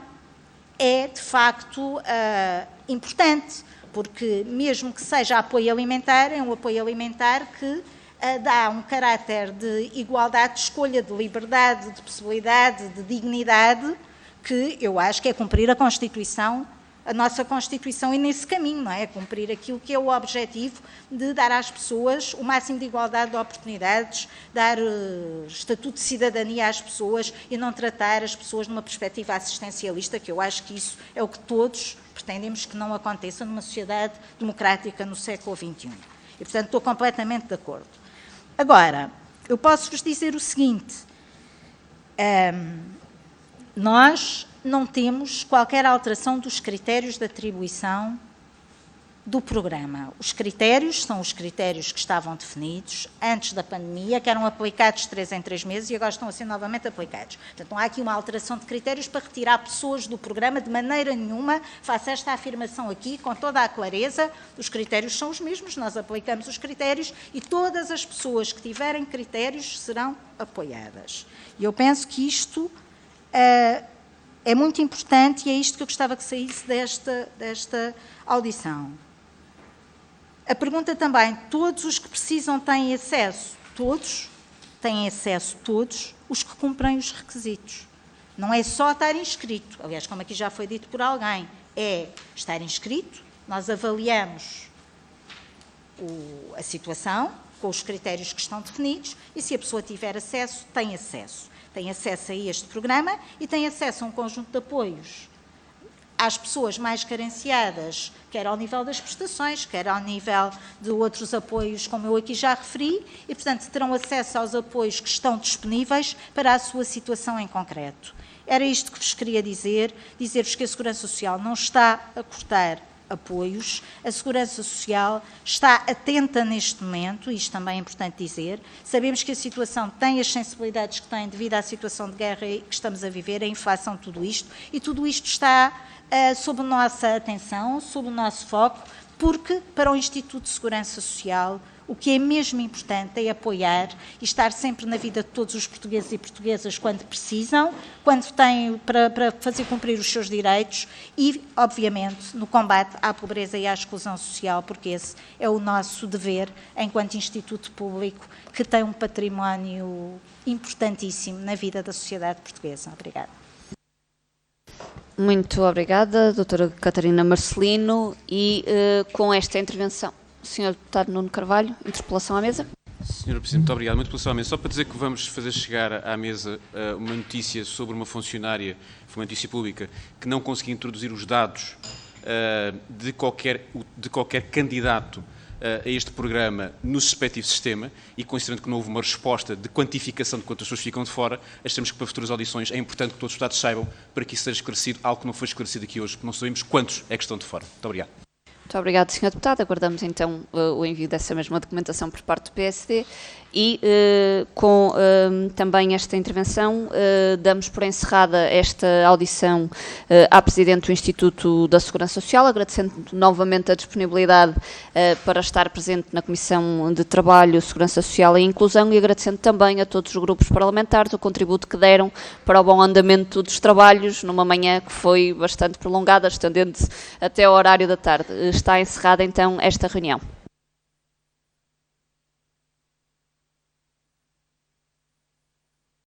é, de facto, importante, porque mesmo que seja apoio alimentar, é um apoio alimentar que dá um caráter de igualdade de escolha, de liberdade, de possibilidade, de dignidade, que eu acho que é cumprir a Constituição, a nossa Constituição, e nesse caminho, não é? Cumprir aquilo que é o objetivo de dar às pessoas o máximo de igualdade de oportunidades, dar estatuto de cidadania às pessoas e não tratar as pessoas numa perspectiva assistencialista, que eu acho que isso é o que todos pretendemos que não aconteça numa sociedade democrática no século XXI. E, portanto, estou completamente de acordo. Agora, eu posso-vos dizer o seguinte, nós não temos qualquer alteração dos critérios de atribuição do programa. Os critérios são os critérios que estavam definidos antes da pandemia, que eram aplicados de 3 em 3 meses e agora estão a ser novamente aplicados. Portanto, não há aqui uma alteração de critérios para retirar pessoas do programa de maneira nenhuma. Faço esta afirmação aqui com toda a clareza. Os critérios são os mesmos, nós aplicamos os critérios e todas as pessoas que tiverem critérios serão apoiadas. E eu penso que isto é muito importante e é isto que eu gostava que saísse desta audição. A pergunta também, todos os que precisam têm acesso? Todos têm acesso, todos os que cumprem os requisitos. Não é só estar inscrito, aliás, como aqui já foi dito por alguém, é estar inscrito, nós avaliamos a situação com os critérios que estão definidos e se a pessoa tiver acesso, tem acesso. Tem acesso a este programa e tem acesso a um conjunto de apoios às pessoas mais carenciadas, quer ao nível das prestações, quer ao nível de outros apoios, como eu aqui já referi, e, portanto, terão acesso aos apoios que estão disponíveis para a sua situação em concreto. Era isto que vos queria dizer-vos que a Segurança Social não está a cortar apoios, a Segurança Social está atenta neste momento, isto também é importante dizer, sabemos que a situação tem as sensibilidades que tem devido à situação de guerra que estamos a viver, a inflação, tudo isto, e tudo isto está sob nossa atenção, sob o nosso foco, porque para o Instituto de Segurança Social o que é mesmo importante é apoiar e estar sempre na vida de todos os portugueses e portuguesas quando precisam, quando têm para fazer cumprir os seus direitos e, obviamente, no combate à pobreza e à exclusão social, porque esse é o nosso dever enquanto Instituto Público que tem um património importantíssimo na vida da sociedade portuguesa. Obrigada. Muito obrigada, doutora Catarina Marcelino, e com esta intervenção, Sr. Deputado Nuno Carvalho, interpelação à mesa. Senhora Presidente, muito obrigado. Muito pontualmente, só para dizer que vamos fazer chegar à mesa uma notícia sobre uma funcionária, foi uma notícia pública, que não conseguiu introduzir os dados de qualquer candidato a este programa no respectivo sistema e, considerando que não houve uma resposta de quantificação de quantas pessoas ficam de fora, achamos que para futuras audições é importante que todos os Estados saibam para que isso seja esclarecido, algo que não foi esclarecido aqui hoje, porque não sabemos quantos é que estão de fora. Muito obrigado. Muito obrigado, Sr. Deputado. Aguardamos então o envio dessa mesma documentação por parte do PSD e com também esta intervenção damos por encerrada esta audição à Presidente do Instituto da Segurança Social, agradecendo novamente a disponibilidade para estar presente na Comissão de Trabalho, Segurança Social e Inclusão e agradecendo também a todos os grupos parlamentares o contributo que deram para o bom andamento dos trabalhos numa manhã que foi bastante prolongada, estendendo-se até ao horário da tarde. Está encerrada então esta reunião.